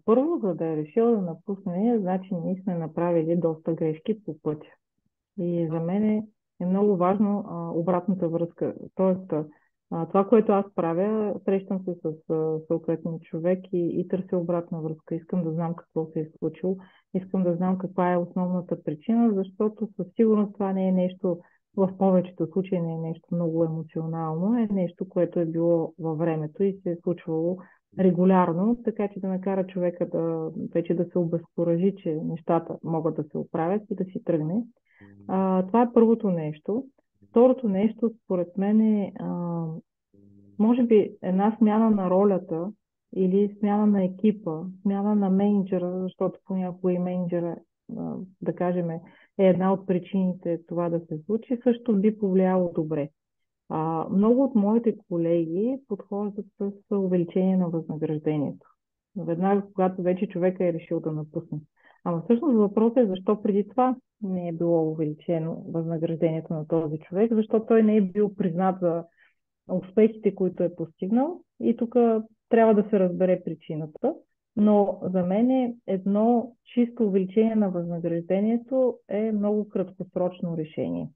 Първо, за да е решил да напусне, значи ние сме направили доста грешки по пътя. И за мен е много важно обратната връзка. Тоест, това, което аз правя, срещам се с съответния човек и търся обратна връзка. Искам да знам какво се е случило, искам да знам каква е основната причина, защото със сигурност това не е нещо, в повечето случаи не е нещо много емоционално, е нещо, което е било във времето и се е случвало регулярно, така че да накара човека вече да се обезкуражи, че нещата могат да се оправят и да си тръгне. Това е първото нещо. Второто нещо, според мен е, може би, една смяна на ролята или смяна на екипа, смяна на менеджера, защото понякога и менеджера, да кажем, е една от причините това да се случи, също би повлияло добре. Много от моите колеги подхождат с увеличение на възнаграждението. Веднага, когато вече човека е решил да напусне. Ама всъщност въпросът е защо преди това не е било увеличено възнаграждението на този човек, защото той не е бил признат за успехите, които е постигнал. И тук трябва да се разбере причината. Но за мен едно чисто увеличение на възнаграждението е много краткосрочно решение.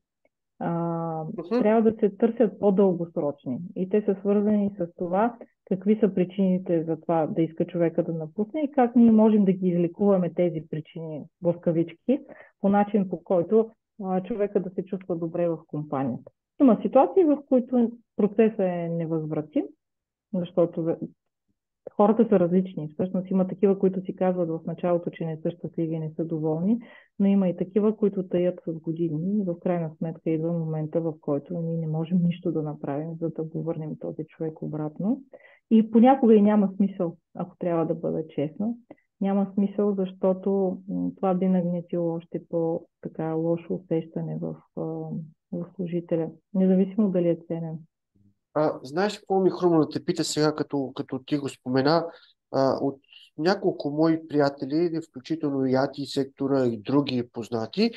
Мгм. Трябва да се търсят по-дългосрочни. И те са свързани с това, какви са причините за това да иска човека да напусне и как ние можем да ги излекуваме тези причини в кавички, по начин по който човека да се чувства добре в компанията. Има ситуации, в които процесът е невъзвратим, защото хората са различни. Всъщност има такива, които си казват в началото, че не са щастливи и не са доволни, но има и такива, които таят с години и в крайна сметка идва момента, в който ние не можем нищо да направим, за да го върнем този човек обратно. И понякога и няма смисъл, ако трябва да бъда честна. Няма смисъл, защото това би нагнетило още по-така лошо усещане в служителя, независимо дали е ценен. Знаеш какво ми хрумна да те пита сега, като ти го спомена? От няколко мои приятели, включително и АТИ сектора и други познати,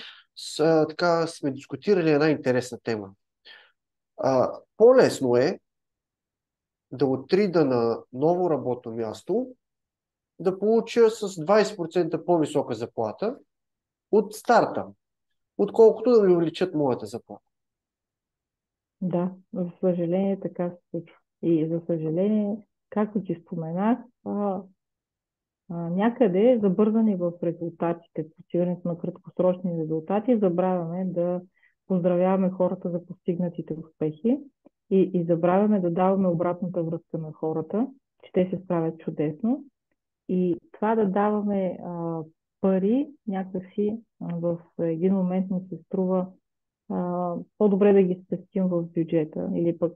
така сме дискутирали една интересна тема. По-лесно е да отрида на ново работно място, да получа с 20% по-висока заплата от старта, отколкото да ми увеличат моята заплата. Да, за съжаление така се случва. И за съжаление, както ти споменах, някъде забързани в резултатите, постигането на краткосрочни резултати, забравяме да поздравяваме хората за постигнатите успехи и забравяме да даваме обратната връзка на хората, че те се справят чудесно. И това да даваме пари някакси в един момент ни се струва по-добре да ги спестим в бюджета или пък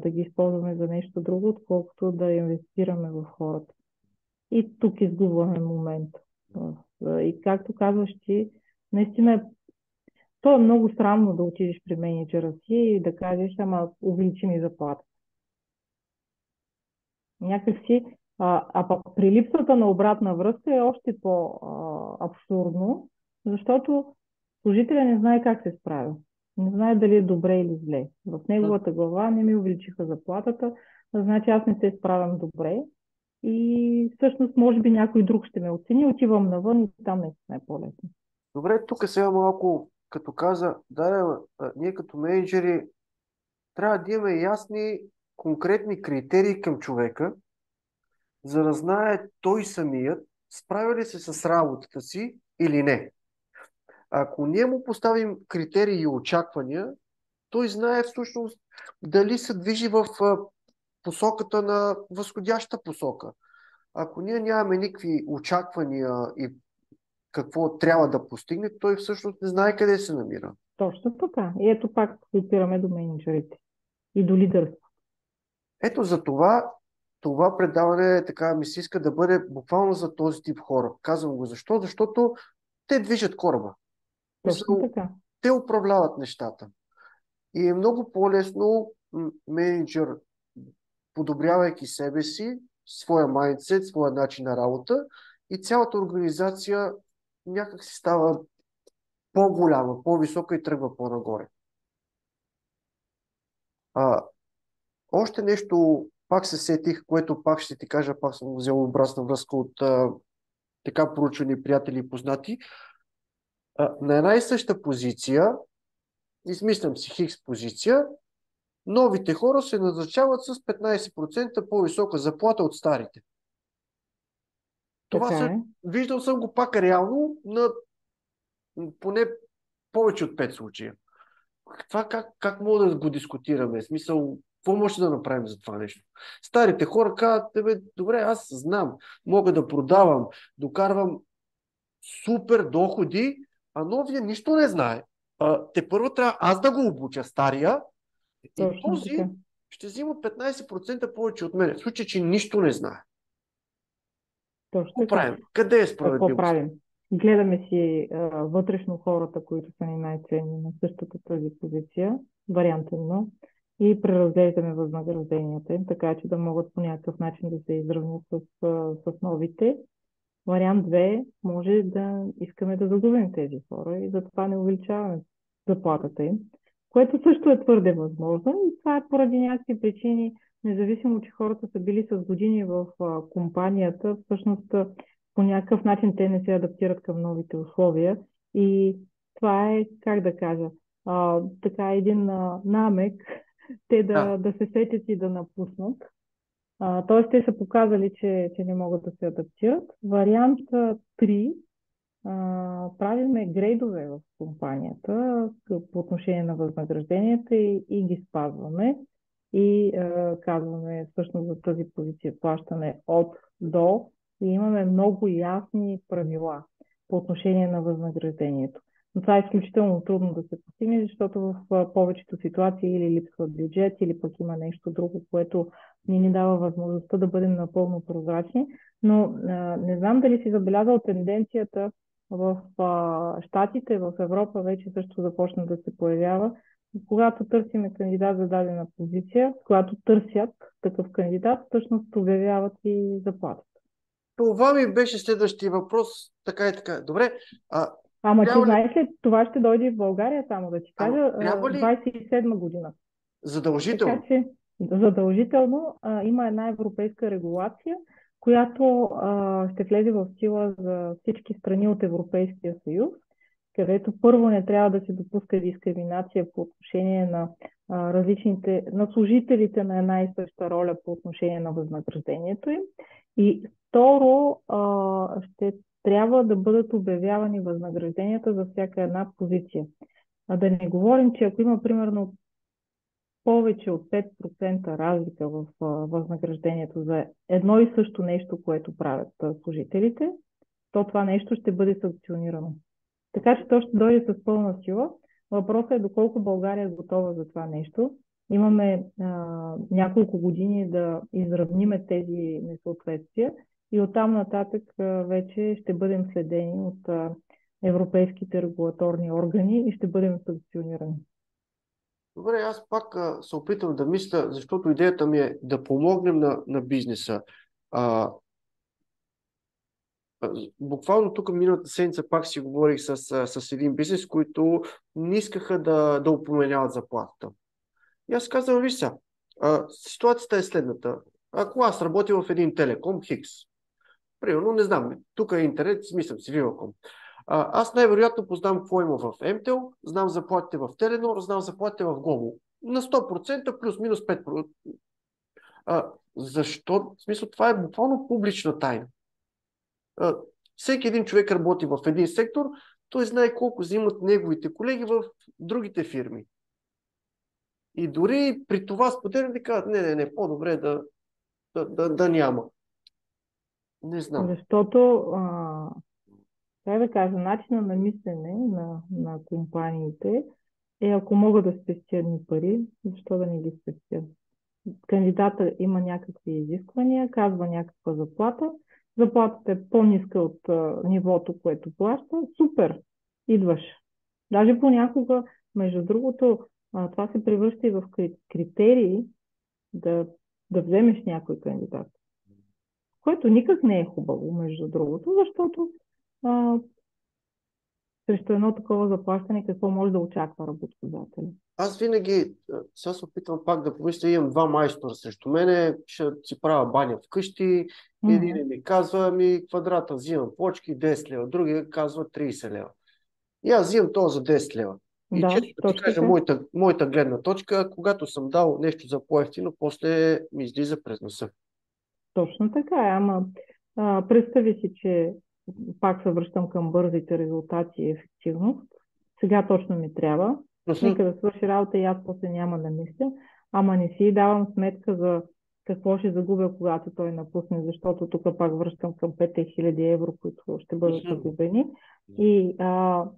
да ги използваме за нещо друго, отколкото да инвестираме в хората. И тук изгубваме момент. И както казваш ти, наистина то е много срамно да отидеш при менеджера си и да кажеш, ама увеличи ми заплата. Някакси, пък при липсата на обратна връзка е още по-абсурдно, защото служителя не знае как се справя. Не знае дали е добре или зле. В неговата глава не ми увеличиха заплатата, значи аз не се справям добре. И всъщност, може би някой друг ще ме оцени, отивам навън и там наистина е по-лесно. Добре, тук сега малко, като каза, да, ние като менеджери трябва да имаме ясни, конкретни критерии към човека, за да знае той самият справя ли се с работата си или не. Ако ние му поставим критерии и очаквания, той знае всъщност дали се движи в посоката на възходяща посока. Ако ние нямаме никакви очаквания и какво трябва да постигне, той всъщност не знае къде се намира. Точно така. И ето пак опираме до менеджерите и до лидерство. Ето за това предаване така ми се иска да бъде буквално за този тип хора. Казвам го защо? Защото те движат кораба. Точно така. Те управляват нещата. И е много по-лесно менеджер, подобрявайки себе си, своя майндсет, своя начин на работа и цялата организация някак си става по-голяма, по-висока и тръгва по-нагоре. Още нещо, пак се сетих, което пак ще ти кажа, пак съм взел обратна връзка от така проучвани приятели и познати. На една и съща позиция, измислям си хикс позиция, новите хора се назначават с 15% по-висока заплата от старите. Това Така е. виждал съм го пак реално на поне повече от 5 случая. Това как мога да го дискутираме? В смисъл, какво може да направим за това нещо? Старите хора казват, добре, аз знам, мога да продавам, докарвам супер доходи, а новия нищо не знае. Те първо трябва аз да го обуча стария и Точно този така. ще взима 15% повече от мен, в случай, че нищо не знае. Точно Какво така. правим? Къде е Какво справедливост? правим? Гледаме си вътрешно хората, които са ни най-ценни на същата тази позиция, вариант 1, и преразглеждаме възнагражденията им, така че да могат по някакъв начин да се изравнят с новите. Вариант 2, може да искаме да загубим тези хора и затова не увеличаваме заплатата им, което също е твърде възможно и това е поради някакви причини, независимо, че хората са били с години в компанията, всъщност по някакъв начин те не се адаптират към новите условия и това е, как да кажа, така един намек те Да. да се сетят и да напуснат. Тоест, те са показали, че не могат да се адаптират. Вариант 3, правиме грейдове в компанията по отношение на възнагражденията и ги спазваме. И казваме всъщност за тази позиция плащане от до и имаме много ясни правила по отношение на възнаграждението. Но това е изключително трудно да се постигне, защото в повечето ситуации или липсва бюджет, или пък има нещо друго, което ни дава възможността да бъдем напълно прозрачни. Но не знам дали си забелязал тенденцията в Щатите, в Европа вече също започна да се появява. Когато търсиме кандидат за дадена позиция, когато търсят такъв кандидат, всъщност обявяват и заплата. Това ми беше следващия въпрос. Така и така. Добре. Ама ти Трябва ли, знаеш ли, това ще дойде в България, само да ти кажа, трябва ли 27 година. Така задължително? че задължително има една европейска регулация, която ще влезе в сила за всички страни от Европейския съюз, където първо не трябва да се допуска дискриминация по отношение на на служителите на една и съща роля по отношение на възнаграждението им. И второ, ще трябва да бъдат обявявани възнагражденията за всяка една позиция. А да не говорим, че ако има примерно повече от 5% разлика в възнаграждението за едно и също нещо, което правят служителите, то това нещо ще бъде санкционирано. Така че то ще дойде с пълна сила. Въпросът е доколко България е готова за това нещо. Имаме няколко години да изравниме тези несъответствия и оттам нататък вече ще бъдем следени от европейските регулаторни органи и ще бъдем санкционирани. Добре, аз пак се опитвам да мисля, защото идеята ми е да помогнем на бизнеса. Буквално тук миналата седмица пак си говорих с един бизнес, които не искаха да упоменяват заплатата. И аз казвам, виж сега, ситуацията е следната. Ако аз работя в един телеком, Хикс, примерно, не знам, тук е интернет, смисъл си, Виваком. Аз най-вероятно познавам какво има в МТЛ, знам заплатите в Теленор, знам заплатите в Глобал. На 100% плюс-минус 5%. Защо? В смисъл, това е буквално публична тайна. Всеки един човек работи в един сектор, той знае колко взимат неговите колеги в другите фирми. И дори при това споделяне казват, не, по-добре да няма. Не знам. Защото, как да кажа, начинът на мислене на компаниите е, ако могат да спестят ни пари, защо да не ги спестят? Кандидата има някакви изисквания, казва някаква заплата, заплатата е по-ниска от нивото, което плаща, супер, идваш. Даже понякога, между другото, това се превръща и в критерии да вземеш някой кандидат. Което никак не е хубаво, между другото, защото срещу едно такова заплащане какво може да очаква работодателя. Аз винаги, сега се опитвам пак да помисля, имам два майстора срещу мене, ще си правя баня вкъщи, един ми казва, квадрата взимам почки 10 лева, другия казва 30 лева. И аз взимам това за 10 лева. И да, често ти кажа моята гледна точка, когато съм дал нещо за по-ефтино, после ми излиза през носа. Точно така, ама представи си, че пак се връщам към бързите резултати и ефективност. Сега точно ми трябва. Нека да свърши работа и аз после няма да мисля. Ама не си давам сметка за какво ще загубя, когато той напусне, защото тук пак връщам към 5000 евро, които ще бъдат загубени. И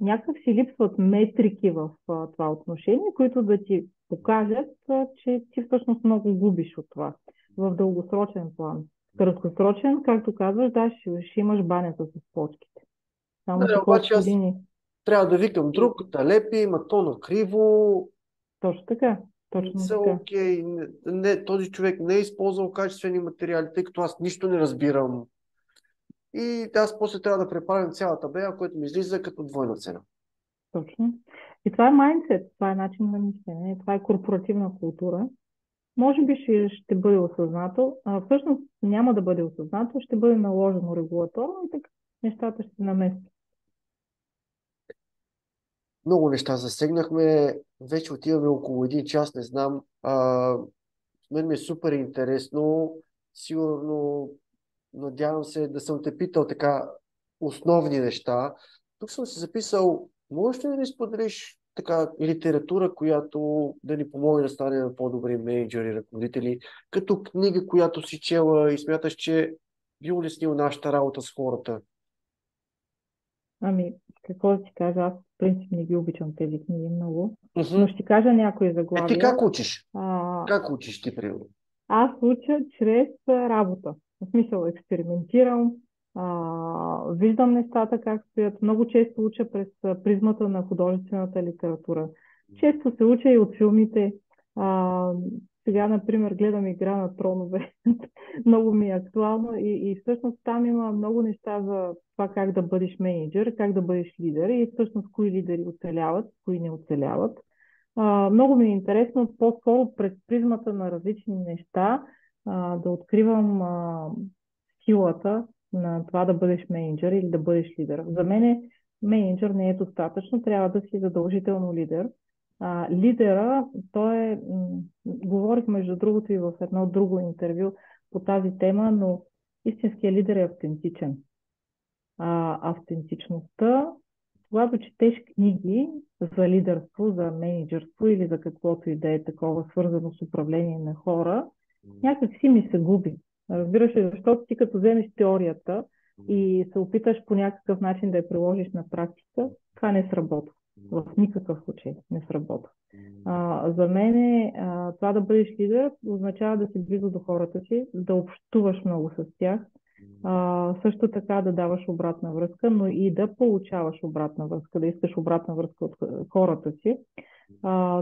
някак си липсват метрики в това отношение, които да ти покажат, че ти всъщност много губиш от това в дългосрочен план. Краткосрочен, както казваш, да, ще имаш банята с почките. Само че колко години. Трябва да викам друг, да лепи, има то на криво. Точно така. Точно така. Окей. Този човек не е използвал качествени материали, тъй като аз нищо не разбирам. И аз после трябва да преправям цялата бея, което ми излиза като двойна цена. Точно. И това е майндсет, това е начин на мислене, това е корпоративна култура. Може би ще бъде осъзнато, всъщност няма да бъде осъзнато, ще бъде наложено регулаторно и така нещата ще се наместят. Много неща засегнахме, вече отиваме около един час, не знам. Мен ми е супер интересно, сигурно надявам се да съм те питал така основни неща. Тук съм се записал, можеш ли да ни споделиш така литература, която да ни помогне да станем по-добри менеджери, ръководители, като книга, която си чела и смяташ, че би улеснил нашата работа с хората? Ами, какво да ти кажа, аз в принцип не ги обичам тези книги много, но ще кажа някои заглавия. Ти как учиш? Как учиш ти, примерно? Аз уча чрез работа. В смисъл, експериментирам, виждам нещата как стоят. Много често уча през призмата на художествената литература. Често се уча и от филмите. Сега, например, гледам Игра на тронове. Много ми е актуално и всъщност там има много неща за това как да бъдеш менеджер, как да бъдеш лидер и всъщност кои лидери оцеляват, кои не оцеляват. Много ми е интересно по-скоро през призмата на различни неща да откривам силата на това да бъдеш менеджер или да бъдеш лидер. За мен Менеджер не е достатъчно, трябва да си задължително лидер. Лидера, говорих между другото и в едно друго интервю по тази тема, но истинският лидер е автентичен. Автентичността, когато четеш книги за лидерство, за менеджерство или за каквото и да е такова свързано с управление на хора, някак си ми се губи. Разбираш ли, защото ти като вземеш теорията и се опиташ по някакъв начин да я приложиш на практика, това не сработва. В никакъв случай не сработва. За мен това да бъдеш лидер означава да си близо до хората си, да общуваш много с тях, също така да даваш обратна връзка, но и да получаваш обратна връзка, да искаш обратна връзка от хората си.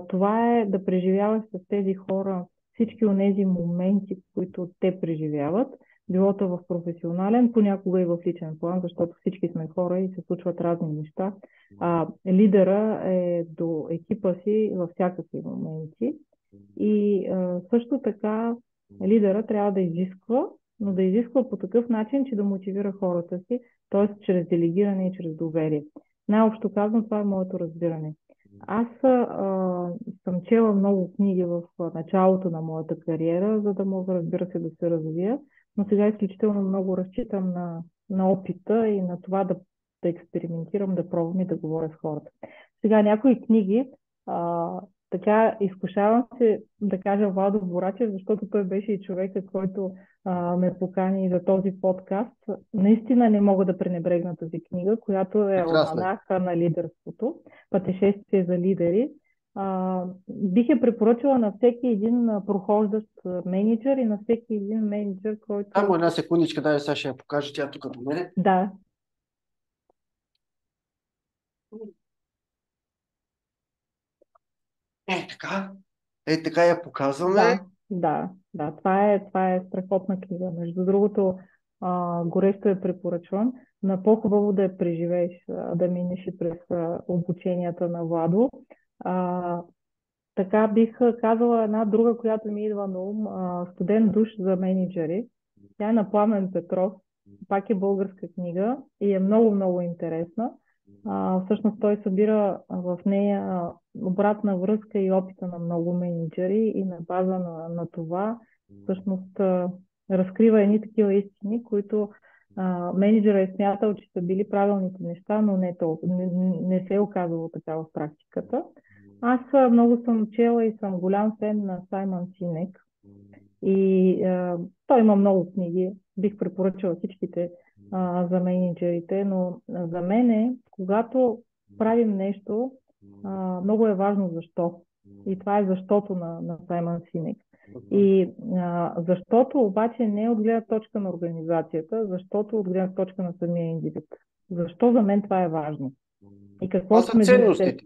Това е да преживяваш с тези хора всички от тези моменти, които те преживяват, било то в професионален, понякога и в личен план, защото всички сме хора и се случват разни неща. Лидера е до екипа си във всякакви моменти и също така лидера трябва да изисква, но да изисква по такъв начин, че да мотивира хората си, т.е. чрез делегиране и чрез доверие. Най-общо казвам, това е моето разбиране. Аз съм чела много книги в началото на моята кариера, за да мога, разбира се, да се развия, но сега изключително много разчитам на опита и на това да експериментирам, да пробвам и да говоря с хората. Сега някои книги, така изкушавам се да кажа Владо Борачев, защото той беше и човека, който ме покани за този подкаст. Наистина не мога да пренебрегна тази книга, която е Алманаха на лидерството, Пътешествие за лидери. Бих я препоръчала на всеки един прохождащ менеджер и на всеки един менеджер, който... Само една секундичка, дай сега ще я покажа тя тук до мене. Да. Така я показваме. Да. Това е страхотна книга. Между другото, горещо я препоръчвам. На по-хубаво да я преживееш, да минеш и през обученията на Владо. Така бих казала една друга, която ми идва на ум, Студен душ за менеджери. Тя е на Пламен Петров. Пак е българска книга и е много, много интересна. Всъщност той събира в нея обратна връзка и опита на много менеджери и на база на това всъщност разкрива едни такива истини, които менеджера е смятал, че са били правилните неща, но не се е оказало така в практиката. Аз много съм чела и съм голям фен на Саймън Синек и той има много книги, бих препоръчала всичките за менеджерите, но за мен когато правим нещо, много е важно защо. И това е защото на Саймън Синек. И защото обаче не е от гледна точка на организацията, защото от гледна точка на самия индивид. Защо за мен това е важно? И какво са ценностите.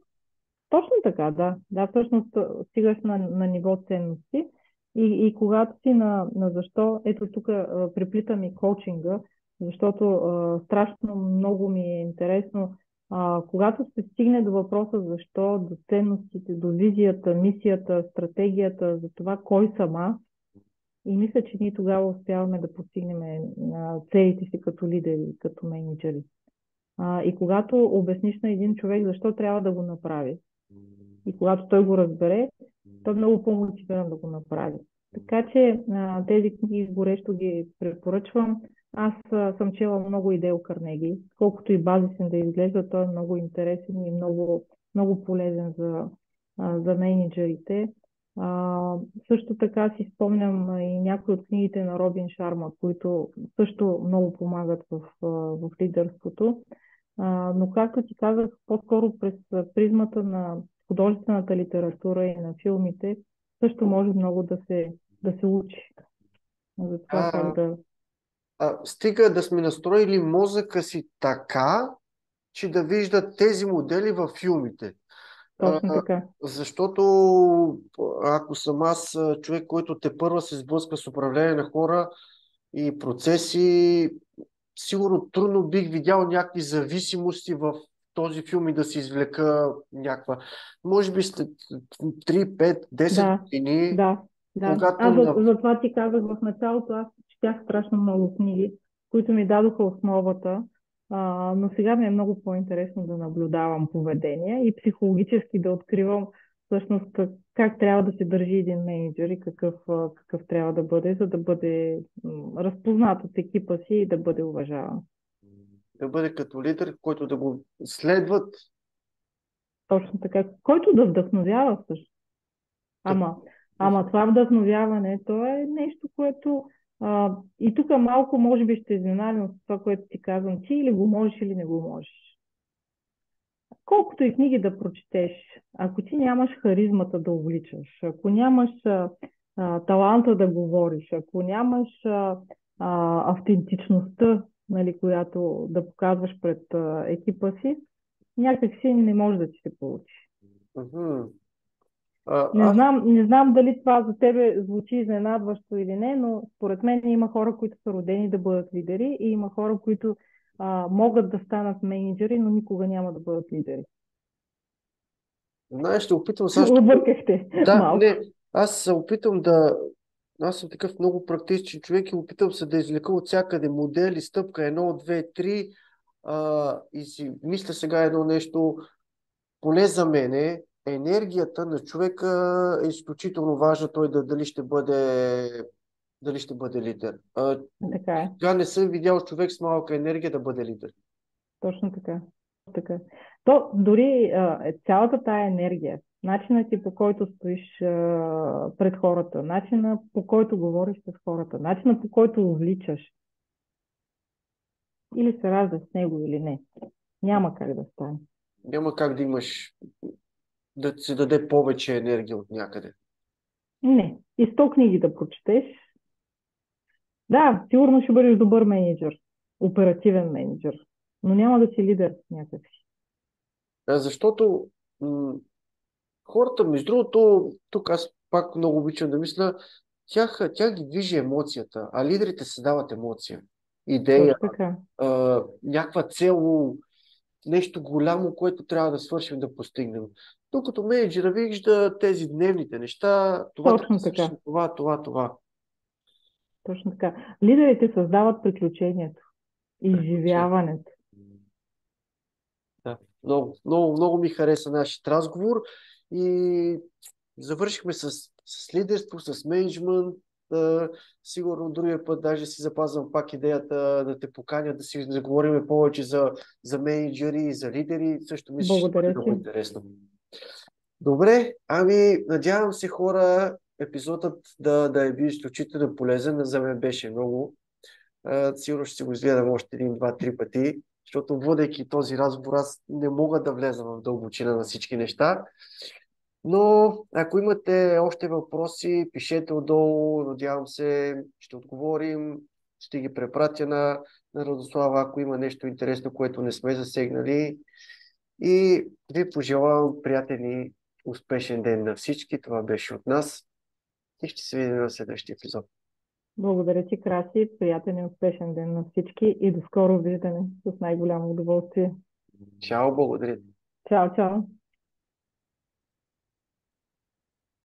Точно така, да. Да, всъщност стигаш на ниво ценности и когато си на защо, ето тук преплитам и коучинга, защото страшно много ми е интересно, когато се стигне до въпроса защо, до ценностите, до визията, мисията, стратегията, за това кой съм аз, и мисля, че ние тогава успяваме да постигнем целите си като лидери, като менеджери. И когато обясниш на един човек защо трябва да го направи, и когато той го разбере, той е много по-мотивиран да го направи. Така че тези книги горещо ги препоръчвам. Аз съм чела много и Дейл Карнеги. Колкото и базисен да изглежда, той е много интересен и много, много полезен за менеджерите. Също така си спомням и някои от книгите на Робин Шарма, които също много помагат в лидерството. Но както ти казах, по-скоро през призмата на художествената литература и на филмите също може много да се учи. За това как да... Стига да сме настроили мозъка си така, че да виждат тези модели във филмите. Точно така. Защото ако съм аз човек, който тепърва се сблъска с управление на хора и процеси, сигурно трудно бих видял някакви зависимости в този филм и да си извлека някаква. Може би след 3, 5, 10 години. Да. Когато... Затова ти казах в началото, аз четях страшно много книги, които ми дадоха основата Но сега ми е много по-интересно да наблюдавам поведение и психологически да откривам всъщност как трябва да се държи един менеджер и какъв трябва да бъде, за да бъде разпознат от екипа си и да бъде уважаван. Да бъде като лидер, който да го следват. Точно така. Който да вдъхновява също. Так... Ама това вдъхновяване, то е нещо, което и тук малко може би ще изненадам с това, което ти казвам. Ти или го можеш, или не го можеш. Колкото и книги да прочетеш, ако ти нямаш харизмата да увличаш, ако нямаш таланта да говориш, ако нямаш автентичността, нали, която да показваш пред екипа си, някак си не може да ти се получи. Мгм. Не Аз знам, не знам дали това за тебе звучи изненадващо или не, но според мен има хора, които са родени да бъдат лидери и има хора, които могат да станат менеджери, но никога няма да бъдат лидери. Знаеш, ще опитам също. Объркахте Да, малко. не. Аз се опитам да. Аз съм такъв много практичен човек и опитам се да извлека от всякъде модели, стъпка едно, две, три. И си мисля сега едно нещо, поне за мене, енергията на човека е изключително важна, той дали ще бъде лидер. Така е. Сега не съм видял човек с малка енергия да бъде лидер. Точно така. Така. То дори цялата тая енергия, начинът ти по който стоиш пред хората, начинът по който говориш с хората, начинът по който увличаш, или се раждаш с него или не, няма как да стане. Няма как да имаш, да ти се даде повече енергия от някъде. Не. И 100 книги да прочетеш. Да, сигурно ще бъдеш добър менеджер, оперативен менеджер, но няма да си лидер някакси. Защото хората, между другото, тук аз пак много обичам да мисля, тях ги движи емоцията, а лидерите се дават емоция, идея, Точно така. някаква цел, нещо голямо, което трябва да свършим, да постигнем. Докато менеджера вижда тези дневните неща, това трябва да Точно така. свършим, това. Точно така. Лидерите създават приключението, изживяването. Да. Много ми хареса нашия разговор и завършихме с лидерство, с менеджмент. Сигурно другия път даже си запазвам пак идеята да те поканя да си заговорим повече за менеджери и за лидери. Също мисля, че ще бъде Благодаря много ти. интересно. Добре, ами надявам се хора епизодът да е бил изключително полезен. За мен беше много. Сигурно ще си го изгледам още един, два, три пъти, защото водейки този разговор, аз не мога да влеза в дълбочина на всички неща. Но ако имате още въпроси, пишете отдолу, надявам се, ще отговорим, ще ги препратя на Радослава, ако има нещо интересно, което не сме засегнали. И ви пожелавам приятен и успешен ден на всички. Това беше от нас и ще се видим на следващия епизод. Благодаря ти, Краси. Приятен и успешен ден на всички и до скоро виждане с най-голямо удоволствие. Чао, благодаря. Чао, чао!